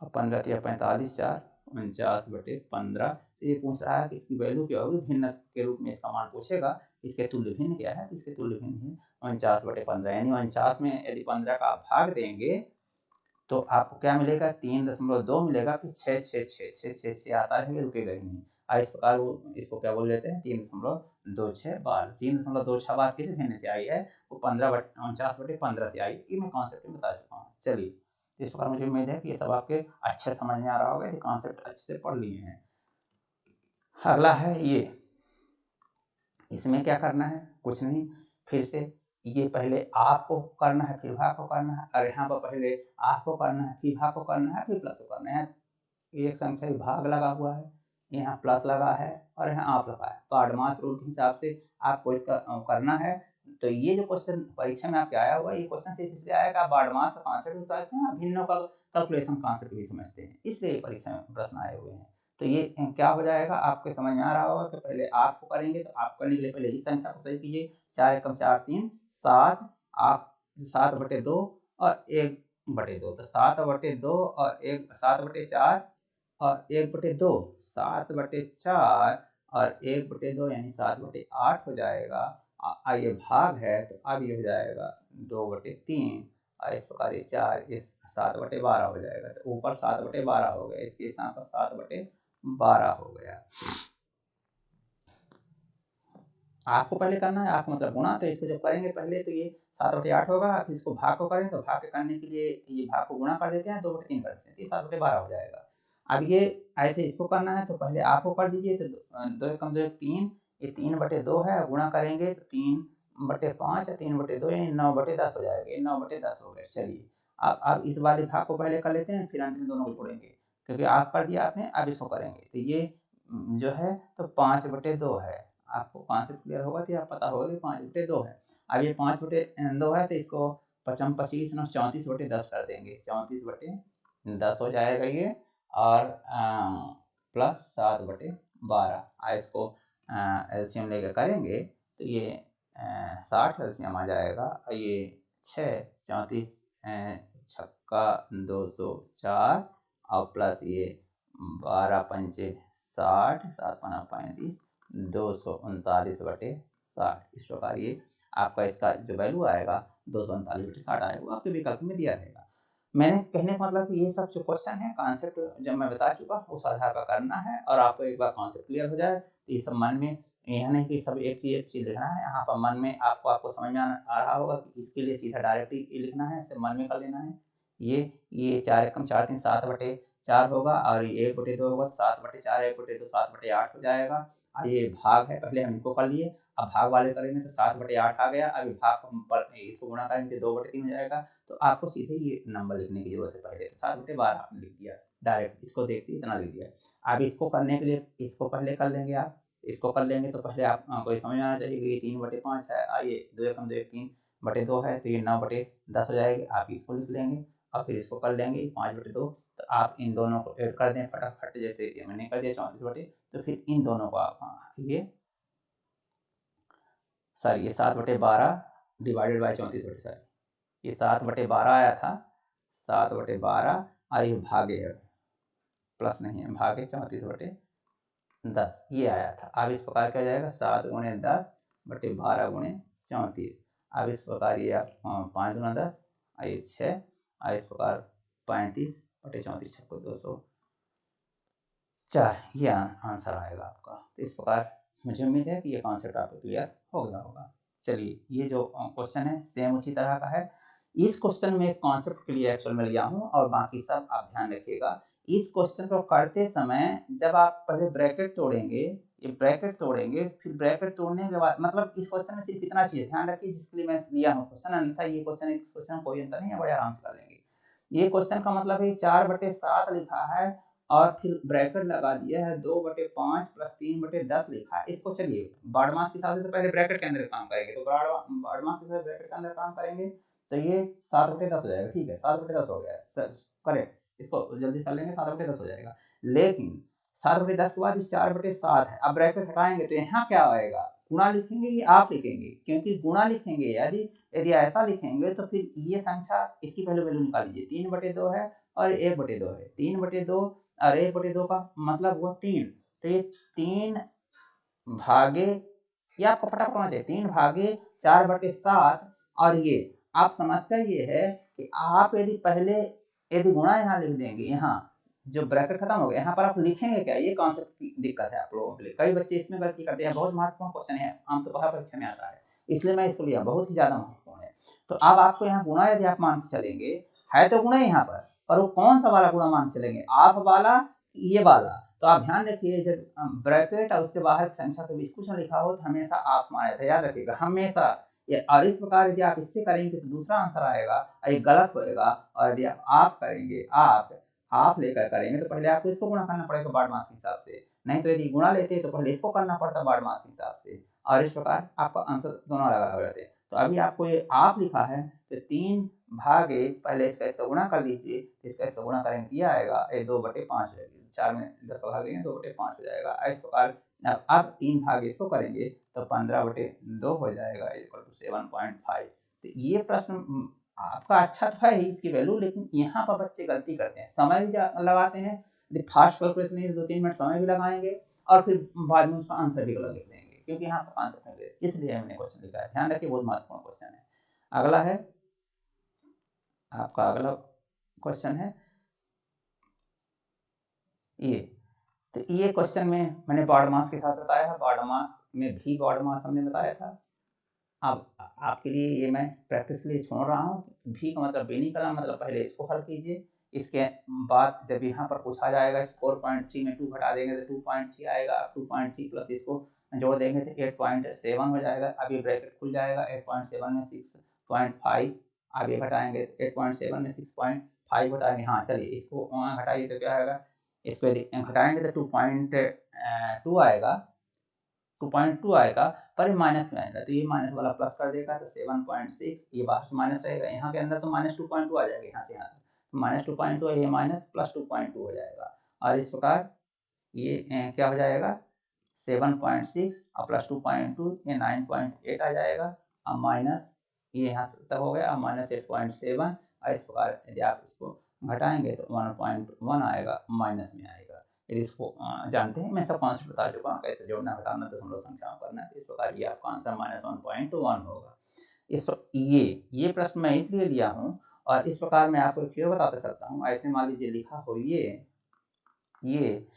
और 15 या 45, 4 49/15। तो ये पूछ रहा है कि इसकी वैल्यू क्या होगी, भिन्न के रूप में इसका मान पूछेगा, इसके तुल्य भिन्न क्या है, तो इसके तुल्य भिन्न है 49/15। यानी 49 में यदि 15 का आप भाग देंगे तो आपको क्या मिलेगा, 3.2 मिलेगा, फिर 6 आता है, रुकेगा ही नहीं। और इस प्रकार वो इसको क्या बोल देते हैं, 3.26 बार। 3.26 बार किस भिन्न से आई है, वो 49/15 से आई। ये मैं कॉन्सेप्ट में बता चुका हूँ। चलिए, इस प्रकार मुझे उम्मीद है कि ये सब आपके अच्छे समझ में आ रहा होगा, ये कॉन्सेप्ट अच्छे से पढ़ लिए हैं। अगला है ये, इसमें क्या करना है, कुछ नहीं, फिर से ये पहले आपको करना है, फिर भाग को करना है, और यहाँ पर पहले आपको करना है, फिर भाग को करना है, फिर प्लस को करना है। एक संख्या भाग लगा हुआ है, यहाँ प्लस लगा है और यहाँ आप लगा है। पाठमास रूल के हिसाब से आपको इसका करना है। तो ये जो क्वेश्चन परीक्षा में आपके आया हुआ है, ये क्वेश्चन सिर्फ इसलिए आया कि आप बारहमास का कॉन्सेप्ट भी समझते हैं, भिन्नों का कैलकुलेशन कॉन्सेप्ट भी समझते हैं, इसलिए परीक्षा में प्रश्न आए हुए हैं। तो ये क्या हो जाएगा, आपके समझ में आ रहा होगा कि पहले आपको करेंगे, तो आप करने के लिए पहले इस संख्या को सही कीजिए, 4 एकम 4 3 7, आप 7/2 और 1/2, तो 7/2 और 7/4 और 1/2, 7/4 और 1/2 यानी 7/8 हो जाएगा। ये भाग है तो अब ये हो जाएगा 2/3 और इस प्रकार ये 4, इस 7/12 हो जाएगा। तो ऊपर 7/12 हो गया, इसके स्थान पर 7/12 हो गया। आपको पहले करना है, आप मतलब गुणा, तो इसको जब करेंगे पहले तो ये 7/8 होगा, फिर इसको भाग को करेंगे, तो भाग के करने के लिए ये भाग को गुणा कर देते हैं, 2/3 कर देते हैं, तो 7/12 हो जाएगा। अब ये ऐसे इसको करना है, तो पहले आपको कर दीजिए, तो 2 एकम 2 3, ये 3/2 है, गुणा करेंगे तो 3/5 या 3/2 यानी 9/10 हो जाएगा, ये 9/10 हो गया। चलिए, अब इस वाले भाग को पहले कर लेते हैं, फिर अंत में दोनों को जोड़ेंगे, क्योंकि आप कर दिया आपने, अब इसको करेंगे, तो ये जो है तो 5/2 है। आपको कॉन्सेप्ट क्लियर होगा तो आप पता होगा कि 5/2 है। अब ये 5/2 है, तो इसको 55 25 9 34/10 कर देंगे, 34/10 हो जाएगा ये, और प्लस 7/12। इसको एलसीएम लेकर करेंगे तो ये 60 एलसीएम आ जाएगा, और ये 6 34 छक्का 204 और प्लस ये 12 पंचे 60, 7 5 35, 239/60। इस प्रकार ये आपका इसका जो वैल्यू आएगा 239/60 आएगा, वो आपके विकल्प में दिया रहेगा। मैंने कहने का मतलब ये सब जो क्वेश्चन है, कॉन्सेप्ट जब मैं बता चुका हूँ उस आधार पर करना है, और आपको एक बार कॉन्सेप्ट क्लियर हो जाए तो ये सब मन में, यह नहीं कि सब एक चीज लिखना है, यहाँ पर मन में आपको समझ में आ रहा होगा कि इसके लिए सीधा डायरेक्ट ही लिखना है, इसे मन में कर लेना है। ये 4 एकम 4 3 7/4 होगा, और ये 1/2 होगा, 7/4 1/2 7/8 हो जाएगा। और ये भाग है, पहले हम इनको कर लिए, अब भाग वाले करेंगे तो 7/8 आ गया। अभी भाग को हम इसको गुणा करेंगे 2/3 हो जाएगा। तो आपको सीधे ये नंबर लिखने की जरूरत है, पहले तो 7/12 आपने लिख दिया डायरेक्ट, इसको देखते इतना लिख दिया। अब इसको करने के लिए इसको पहले कर लेंगे, आप इसको कर लेंगे तो पहले आपको समझ में आना चाहिए कि ये 3/5 है, ये 2 एकम 2 3/2 है, तो ये 9/10 हो जाएगी। आप इसको लिख लेंगे और फिर इसको कर लेंगे 5/2, तो आप इन दोनों को ऐड कर दें फटाफट, जैसे मैंने कर दिया 34/, तो फिर इन दोनों को आप ये 7/12 डिवाइडेड बाई 34/, ये 7/12 आया था, 7/12, और ये भागे है, प्लस नहीं है, भागे 34/10 ये आया था। अब इस प्रकार क्या हो जाएगा, 7 × 10 12 गुणे 34। अब इस प्रकार ये आप 5 गुना 10 आई 6 और इस प्रकार 35 बटे 34 छक्को 204, ये आंसर आएगा आपका। तो इस प्रकार मुझे उम्मीद है कि ये कॉन्सेप्ट आपको क्लियर हो गया होगा। चलिए, ये जो क्वेश्चन है सेम उसी तरह का है। इस क्वेश्चन में कॉन्सेप्ट के लिए एक्चुअल में लिया हूँ और बाकी सब आप ध्यान रखिएगा। इस क्वेश्चन को करते समय जब आप पहले ब्रैकेट तोड़ेंगे, ये ब्रैकेट तोड़ेंगे, फिर ब्रैकेट तोड़ने के बाद मतलब इस क्वेश्चन में सिर्फ इतना चीज ध्यान रखिए जिसके लिए मैं लिया हूँ क्वेश्चन, अन्यथा ये क्वेश्चन कोई अंतर नहीं है, बड़े आराम से कर लेंगे। ये क्वेश्चन का मतलब है 4/7 लिखा है और फिर ब्रैकेट लगा दिया है 2/5 प्लस 3/10 लिखा है। इसको चलिए बारहमास के हिसाब से तो पहले ब्रैकेट के अंदर काम करेंगे, तो बारहमास के साथ ब्रैकेट के अंदर काम करेंगे तो ये 7/10 हो जाएगा। ठीक है, 7/10 हो गया सर, करेक्ट। इसको जल्दी कर लेंगे, 7/10 हो जाएगा। लेकिन 7/10 के बाद 4/7 है। अब ब्रैकेट हटाएंगे तो यहाँ क्या आएगा, गुणा लिखेंगे ये आप लिखेंगे, क्योंकि गुणा लिखेंगे यदि यदि ऐसा लिखेंगे तो फिर ये संख्या इसकी पहले वैल्यू निकाल लीजिए। 3/2 है और 1/2 है। 3/2 और 1/2 का मतलब हुआ 3, तो ये 3 भागे, ये आपको फटाफट होना चाहिए, 3 भागे 4/7। और ये आप समस्या ये है कि आप यदि पहले यदि गुणा यहाँ लिख देंगे, यहाँ जो ब्रैकेट खत्म हो गया, यहाँ पर आप लिखेंगे क्या, ये कॉन्सेप्ट की दिक्कत है आप लोगों के लिए। कई बच्चे इसमें गलती करते हैं, बहुत महत्वपूर्ण क्वेश्चन है, आमतौर पर परीक्षा में आता है, इसलिए मैं इसको लिया, बहुत ही ज्यादा महत्वपूर्ण है। तो अब आपको यहाँ गुणा यदि आप मान के चलेंगे, है तो गुणा यहाँ पर वो कौन सा वाला गुणा मान के चलेंगे, आप वाला ये वाला। तो आप ध्यान रखिए, जब ब्रैकेट और उसके बाहर की संख्या के बीच कुछ न लिखा हो तो हमेशा आप माना था, याद रखिएगा हमेशा। और इस प्रकार यदि आप इससे करेंगे तो दूसरा आंसर आएगा, ये गलत होएगा। और यदि आप करेंगे, आप लेकर करेंगे तो पहले आपको इसको गुणा करना पड़ेगा बारहमास के हिसाब से, नहीं तो यदि गुणा लेते तो पहले इसको करना पड़ता बारहमास के हिसाब से, और इस प्रकार आपका आंसर दोनों अलग अलग हो जाते। तो अभी आपको ये आप लिखा है तो 3 भागे, पहले इसका इससे गुणा कर लीजिए, इसका इससे गुणा करेंगे तो ये आएगा, ये 2/5 है, 4 में 10 का भाग देंगे 2/5 हो जाएगा। इस प्रकार अब 3 भाग इसको करेंगे तो 15/2 हो जाएगा, इक्वल टू 7.5। तो ये प्रश्न आपका अच्छा तो है ही इसकी वैल्यू, लेकिन यहाँ पर बच्चे गलती करते हैं, समय भी लगाते हैं, फास्ट कैलकुलेशन में 2-3 मिनट समय भी लगाएंगे और फिर बाद में उसका आंसर भी गलत लिख देंगे, क्योंकि यहाँ पर आंसर नहीं दे, इसलिए हमने क्वेश्चन लिखा है। ध्यान रखिए, बहुत महत्वपूर्ण क्वेश्चन है। अगला है आपका, अगला क्वेश्चन है ये। तो ये क्वेश्चन में मैंने बारहमास के साथ बताया है, बारहमास में भी बारहमास हमने बताया था। अब आपके लिए ये मैं प्रैक्टिस लिए छोड़ रहा हूँ। भी का मतलब बेनी कलम, मतलब पहले इसको हल कीजिए, इसके बाद जब यहाँ पर पूछा जाएगा 4.3 में 2 घटा देंगे तो 2.3 आएगा, 2.3 प्लस इसको जोड़ देंगे तो 8.7 हो जाएगा। अभी ब्रैकेट खुल जाएगा, 8.7 में 6.5, आगे घटाएंगे 8.7 में 6.5 घटाएंगे, हाँ चलिए इसको घटाइए तो क्या आएगा, इसको यदि घटाएंगे तो 2.2 आएगा, 2.2 आएगा, पर ये माइनस में आएगा तो ये माइनस वाला प्लस कर देगा तो 7.6, ये बाहर से माइनस रहेगा, यहाँ के अंदर तो -2.2 आ जाएगा, यहाँ से यहाँ तो -2.2 है, ये माइनस प्लस 2.2 हो जाएगा। और इस प्रकार ये क्या हो जाएगा, 7.6 और प्लस 2.2 ये 9.8 आ जाएगा, और माइनस ये यहाँ तक हो गया, -8.7। और इस प्रकार यदि आप इसको घटाएंगे तो 1.1 आएगा, माइनस में आएगा। यदि इसको जानते हैं, मैं सब कॉन्सेप्ट बता चुका हूँ, कैसे जोड़ना घटाना दशमलव संख्याओं करना है। तो इस प्रकार ये आपका आंसर -1.1 होगा। इस ये प्रश्न मैं इसलिए लिया हूँ, और इस प्रकार मैं आपको एक चीज बताता चलता हूँ। ऐसे मान लीजिए लिखा हो ये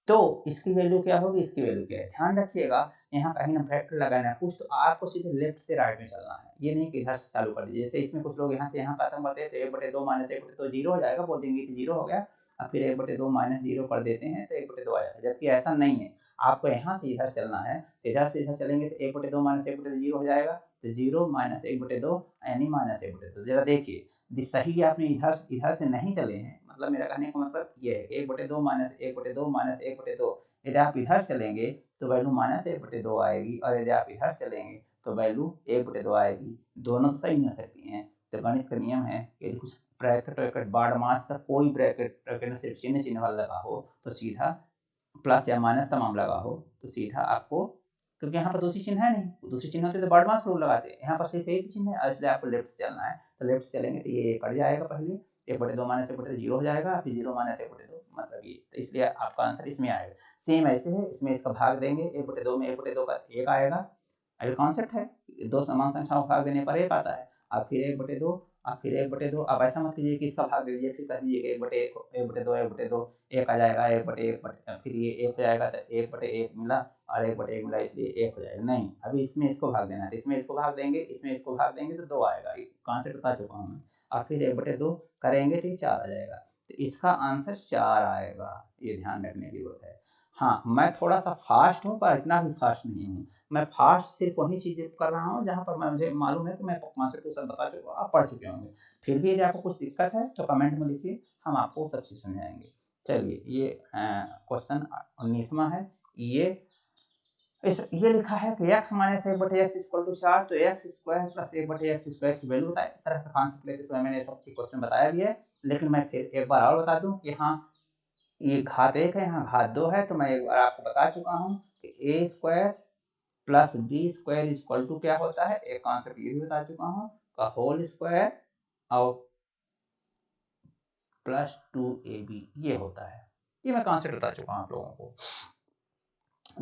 तो इसकी वैल्यू क्या होगी, इसकी वैल्यू क्या है, ध्यान रखिएगा। यहाँ कहीं ना ब्रैकेट लगाना है कुछ, तो आपको सीधे लेफ्ट से राइट में चलना है, ये नहीं कि इधर से चालू कर दीजिए। जैसे इसमें कुछ लोग यहाँ से यहाँ खत्म करते हैं तो 1/2 माइनस 1/2 0 हो जाएगा, बोल देंगे कि 0 हो गया, और फिर 1/2 माइनस 0 कर देते हैं तो 1/2 आ जाएगा, जबकि ऐसा नहीं है। आपको यहाँ से इधर चलना है, तो इधर से इधर चलेंगे तो 1/2 माइनस 1/2 0 हो जाएगा, तो 0 माइनस 1/2 यानी -1/2। जरा देखिए, सही आपने इधर से नहीं चले हैं, मतलब मेरा कहने का मतलब ये है कि 1/2 माइनस 1/2 माइनस 1/2, यदि आप इधर चलेंगे तो वैल्यू -1/2 आएगी, और यदि आप इधर चलेंगे तो वैल्यू 1/2 आएगी। दोनों तो सही नहीं हो सकती हैं। तो गणित का नियम है कि यदि कुछ ब्रैकेट बारहमास का कोई ब्रैकेट में सिर्फ चिन्ह वाला लगा हो तो सीधा प्लस या माइनस तमाम लगा हो तो सीधा आपको, क्योंकि यहाँ पर दूसरी चिन्ह है नहीं, दूसरी चिन्ह होते तो बारहमास रूल लगाते हैं, यहाँ पर सिर्फ एक चिन्ह है, इसलिए आपको लेफ्ट से चलना है। तो लेफ्ट से चलेंगे तो ये कट जाएगा, पहले 1/2 माइनस 1/2 0 हो जाएगा, फिर 0 माइनस 1/2 मतलब ये, तो इसलिए आपका आंसर इसमें आएगा। सेम ऐसे है, इसमें इसका भाग देंगे, 1/2 में 1/2 का 1 आएगा, अभी कॉन्सेप्ट है, दो समान संख्याओं को भाग देने पर एक आता है। अब फिर 1/2, अब फिर 1/2। अब ऐसा मत कीजिए कि इसका भाग दे दीजिए फिर कह दीजिए कि 1/1, 1/2, 1/2, 1 आ जाएगा, 1/1, फिर ये 1 हो जाएगा तो 1/1 मिला और 1/1 मिला इसलिए 1 हो जाएगा। नहीं, अभी इसमें इसको भाग देना है, तो इसमें इसको भाग देंगे, इसमें इसको भाग देंगे तो 2 आएगा। कॉन्सेप्ट बता चुका हूँ मैं। अब फिर 1/2 करेंगे तो 4 आ जाएगा, तो इसका आंसर 4 आएगा। ये ध्यान रखने की जरूरत है। हाँ, मैं थोड़ा सा फास्ट हूँ पर इतना भी फास्ट नहीं हूँ। मैं फास्ट सिर्फ वही चीज़ें कर रहा हूँ जहाँ पर मुझे मालूम है कि मैं कॉन्सेप्ट सब बता चुका हूँ, आप पढ़ चुके होंगे। फिर भी यदि आपको कुछ दिक्कत है तो कमेंट में लिखिए, हम आपको सब चीज़ समझाएंगे। चलिए, ये क्वेश्चन 19वां है। ये लिखा है कि x minus 1/x equal to 4, तो x square plus 1/x square की वैल्यू बताए। इस तरह का कॉन्सेप्ट लेते समय मैंने सब क्वेश्चन बताया भी है, लेकिन मैं फिर एक बार और बता दूं कि हाँ, ये घात 1 है, यहाँ घात 2 है, तो मैं एक बार आपको बता चुका हूँ कि a square plus B square equal to क्या होता है। एक कॉन्सेप्ट ये भी बता चुका हूँ का होल स्क्वायर और प्लस 2ab ये होता है। ये मैं कॉन्सेप्ट बता चुका हूँ आप लोगों को।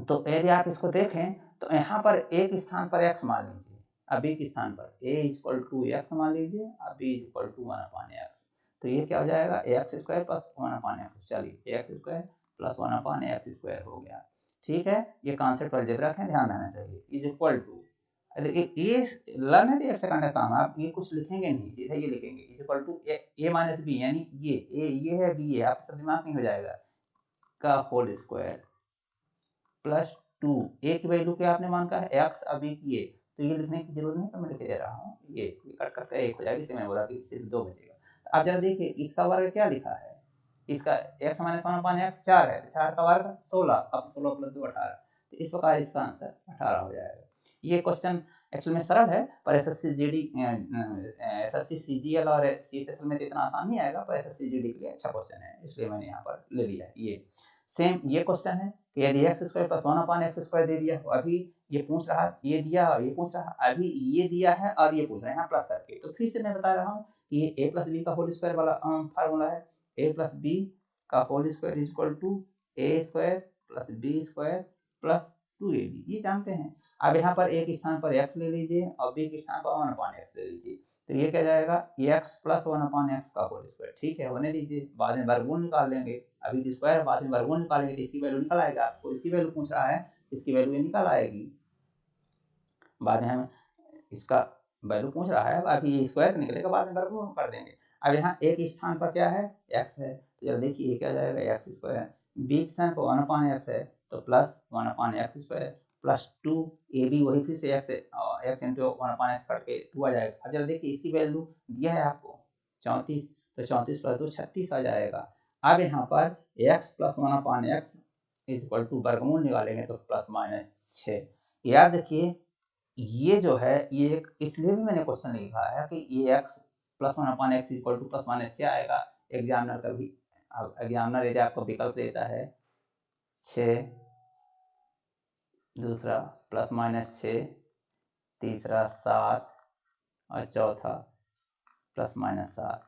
तो यदि आप इसको देखें तो यहाँ पर a के स्थान पर x मान लीजिए, अब b के स्थान पर a इक्वल टू x मान लीजिए, अब b इक्वल टू 1/x। तो ये क्या हो जाएगा, x स्क्वायर प्लस 1/x। चलिए, x square plus 1/x square हो गया। ठीक है, ये कॉन्सेप्ट अलजेब्रा है, ध्यान रहना चाहिए। इज इक्वल टू, ये लर्न है तो एक सेकंड का काम है, आप ये कुछ लिखेंगे नहीं, सीधे ये लिखेंगे is equal to a minus b, यानी ये है b है, आपके सब दिमाग नहीं हो जाएगा, का होल स्क्वायर प्लस 2। ए की वैल्यू क्या आपने मान का है x, अभी की ए, तो ये लिखने की जरूरत नहीं है, मैं लिख दे रहा हूँ। ये कट करके 1 हो जाएगा, इसलिए मैं बोला कि सिर्फ 2 बचेगा। अब जरा देखिए इसका वर्ग क्या लिखा है, इसका x माइनस 1/x 4 है, 4 का वर्ग 16, अब 16 प्लस 2 18, तो इस प्रकार इसका आंसर 18 हो जाएगा। ये क्वेश्चन एक्चुअल में सरल है, पर एसएससी सीजीएल और सीएसएसएल में तो इतना आसान नहीं आएगा, पर एसएससी जीडी के लिए अच्छा क्वेश्चन है, इसलिए मैंने यहाँ पर ले लिया। ये सेम ये क्वेश्चन है कि यदि X square plus 1/x square दे दिया, अभी ये पूछ रहा है, ये दिया और ये पूछ रहा है, अभी ये दिया है और ये पूछ रहा है यहाँ प्लस करके। तो फिर से मैं बता रहा हूँ कि ये a प्लस बी का होल स्क्वायर वाला फार्मूला है। a प्लस बी का whole square is equal to a square plus B square plus 2ab, ये जानते हैं। अब यहाँ पर a के स्थान पर x ले लीजिए और b के स्थान पर 1/x ले लीजिए, तो ये क्या जाएगा, x प्लस 1/x का होल स्क्वायर। ठीक है, होने दीजिए, बाद में वर्गमूल निकाल लेंगे। अभी स्क्वायर बाद में वर्गमूल निकालेंगे तो इसकी वैल्यू निकल आएगा। आपको इसकी वैल्यू पूछ रहा है, इसकी वैल्यू ये निकल आएगी। बाद में हम इसका वैल्यू पूछ रहा है, अभी ये स्क्वायर निकलेगा, बाद में वर्गमूल कर देंगे। अब यहाँ a के स्थान पर क्या है, x है, तो जरा देखिए क्या जाएगा, x स्क्वायर, b के स्थान पर 1/x है तो plus 1/x square plus 2ab, वही फिर से x इंटू 1/x करके 2 आ जाएगा। अब जरा देखिए इसकी वैल्यू दिया है आपको 34, तो 34 प्लस 2 36 आ जाएगा। अब यहाँ पर x plus 1/x is equal to वर्गमूल निकालेंगे तो प्लस माइनस 6। याद रखिए ये जो है, ये एक इसलिए भी मैंने क्वेश्चन लिखा है कि ये x plus 1/x equal two plus minus 6 आएगा। एग्जामिनर कभी, अब एग्जामिनर यदि आपको विकल्प देता है 6, दूसरा प्लस माइनस 6, तीसरा 7 और चौथा प्लस माइनस 7,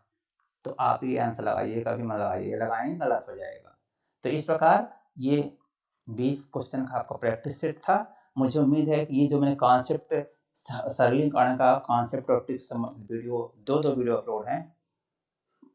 तो आप ये आंसर लगाइए, कभी मत लगाइए, लगाएंगे गलत हो जाएगा। तो इस प्रकार ये 20 क्वेश्चन का आपका प्रैक्टिस सेट था। मुझे उम्मीद है कि ये जो मैंने कॉन्सेप्ट सरलीकरण का कॉन्सेप्ट और ट्रिक्स वीडियो, दो वीडियो अपलोड हैं,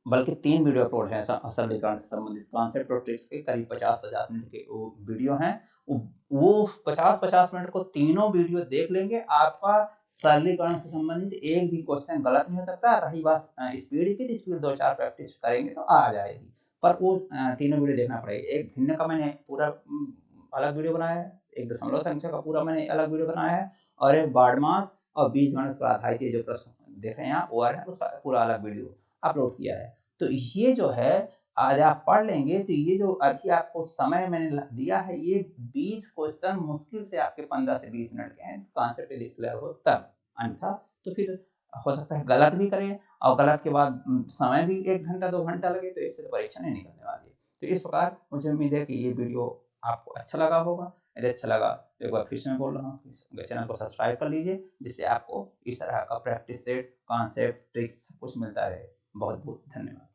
बल्कि 3 वीडियो अपलोड हैं सरलीकरण से संबंधित कॉन्सेप्ट और ट्रिक्स के, करीब 50-50 मिनट के वो वीडियो हैं। वो 50-50 मिनट को तीनों वीडियो देख लेंगे, आपका सरलीकरण से संबंधित एक भी क्वेश्चन गलत नहीं हो सकता। रही बात स्पीड की, तो स्पीड 2-4 प्रैक्टिस करेंगे तो आ जाएगी, पर वो तीनों वीडियो देखना पड़ेगा। एक भिन्न का मैंने पूरा अलग वीडियो बनाया है, एक दशमलव संख्या का पूरा मैंने अलग वीडियो बनाया है, और एक बारहमास और बीजगणित पर आधारित जो प्रश्न देख रहे हैं आप, वो है उसका पूरा अलग वीडियो अपलोड किया है। तो ये जो है आज आप पढ़ लेंगे, तो ये जो अभी आपको समय मैंने दिया है, ये 20 क्वेश्चन मुश्किल से आपके 15 से 20 मिनट के हैं, कॉन्सेप्ट क्लियर हो तब, अन्यथा तो फिर हो सकता है गलत भी करें और गलत के बाद समय भी 1 घंटा 2 घंटा लगे, तो इससे परीक्षा नहीं निकलने वाली। तो इस प्रकार मुझे उम्मीद है कि ये वीडियो आपको अच्छा लगा होगा। यदि अच्छा लगा तो एक बार फिर से मैं बोल रहा हूँ, चैनल को सब्सक्राइब कर लीजिए, जिससे आपको इस तरह का प्रैक्टिस सेट, कॉन्सेप्ट, ट्रिक्स कुछ मिलता रहे। बहुत बहुत धन्यवाद।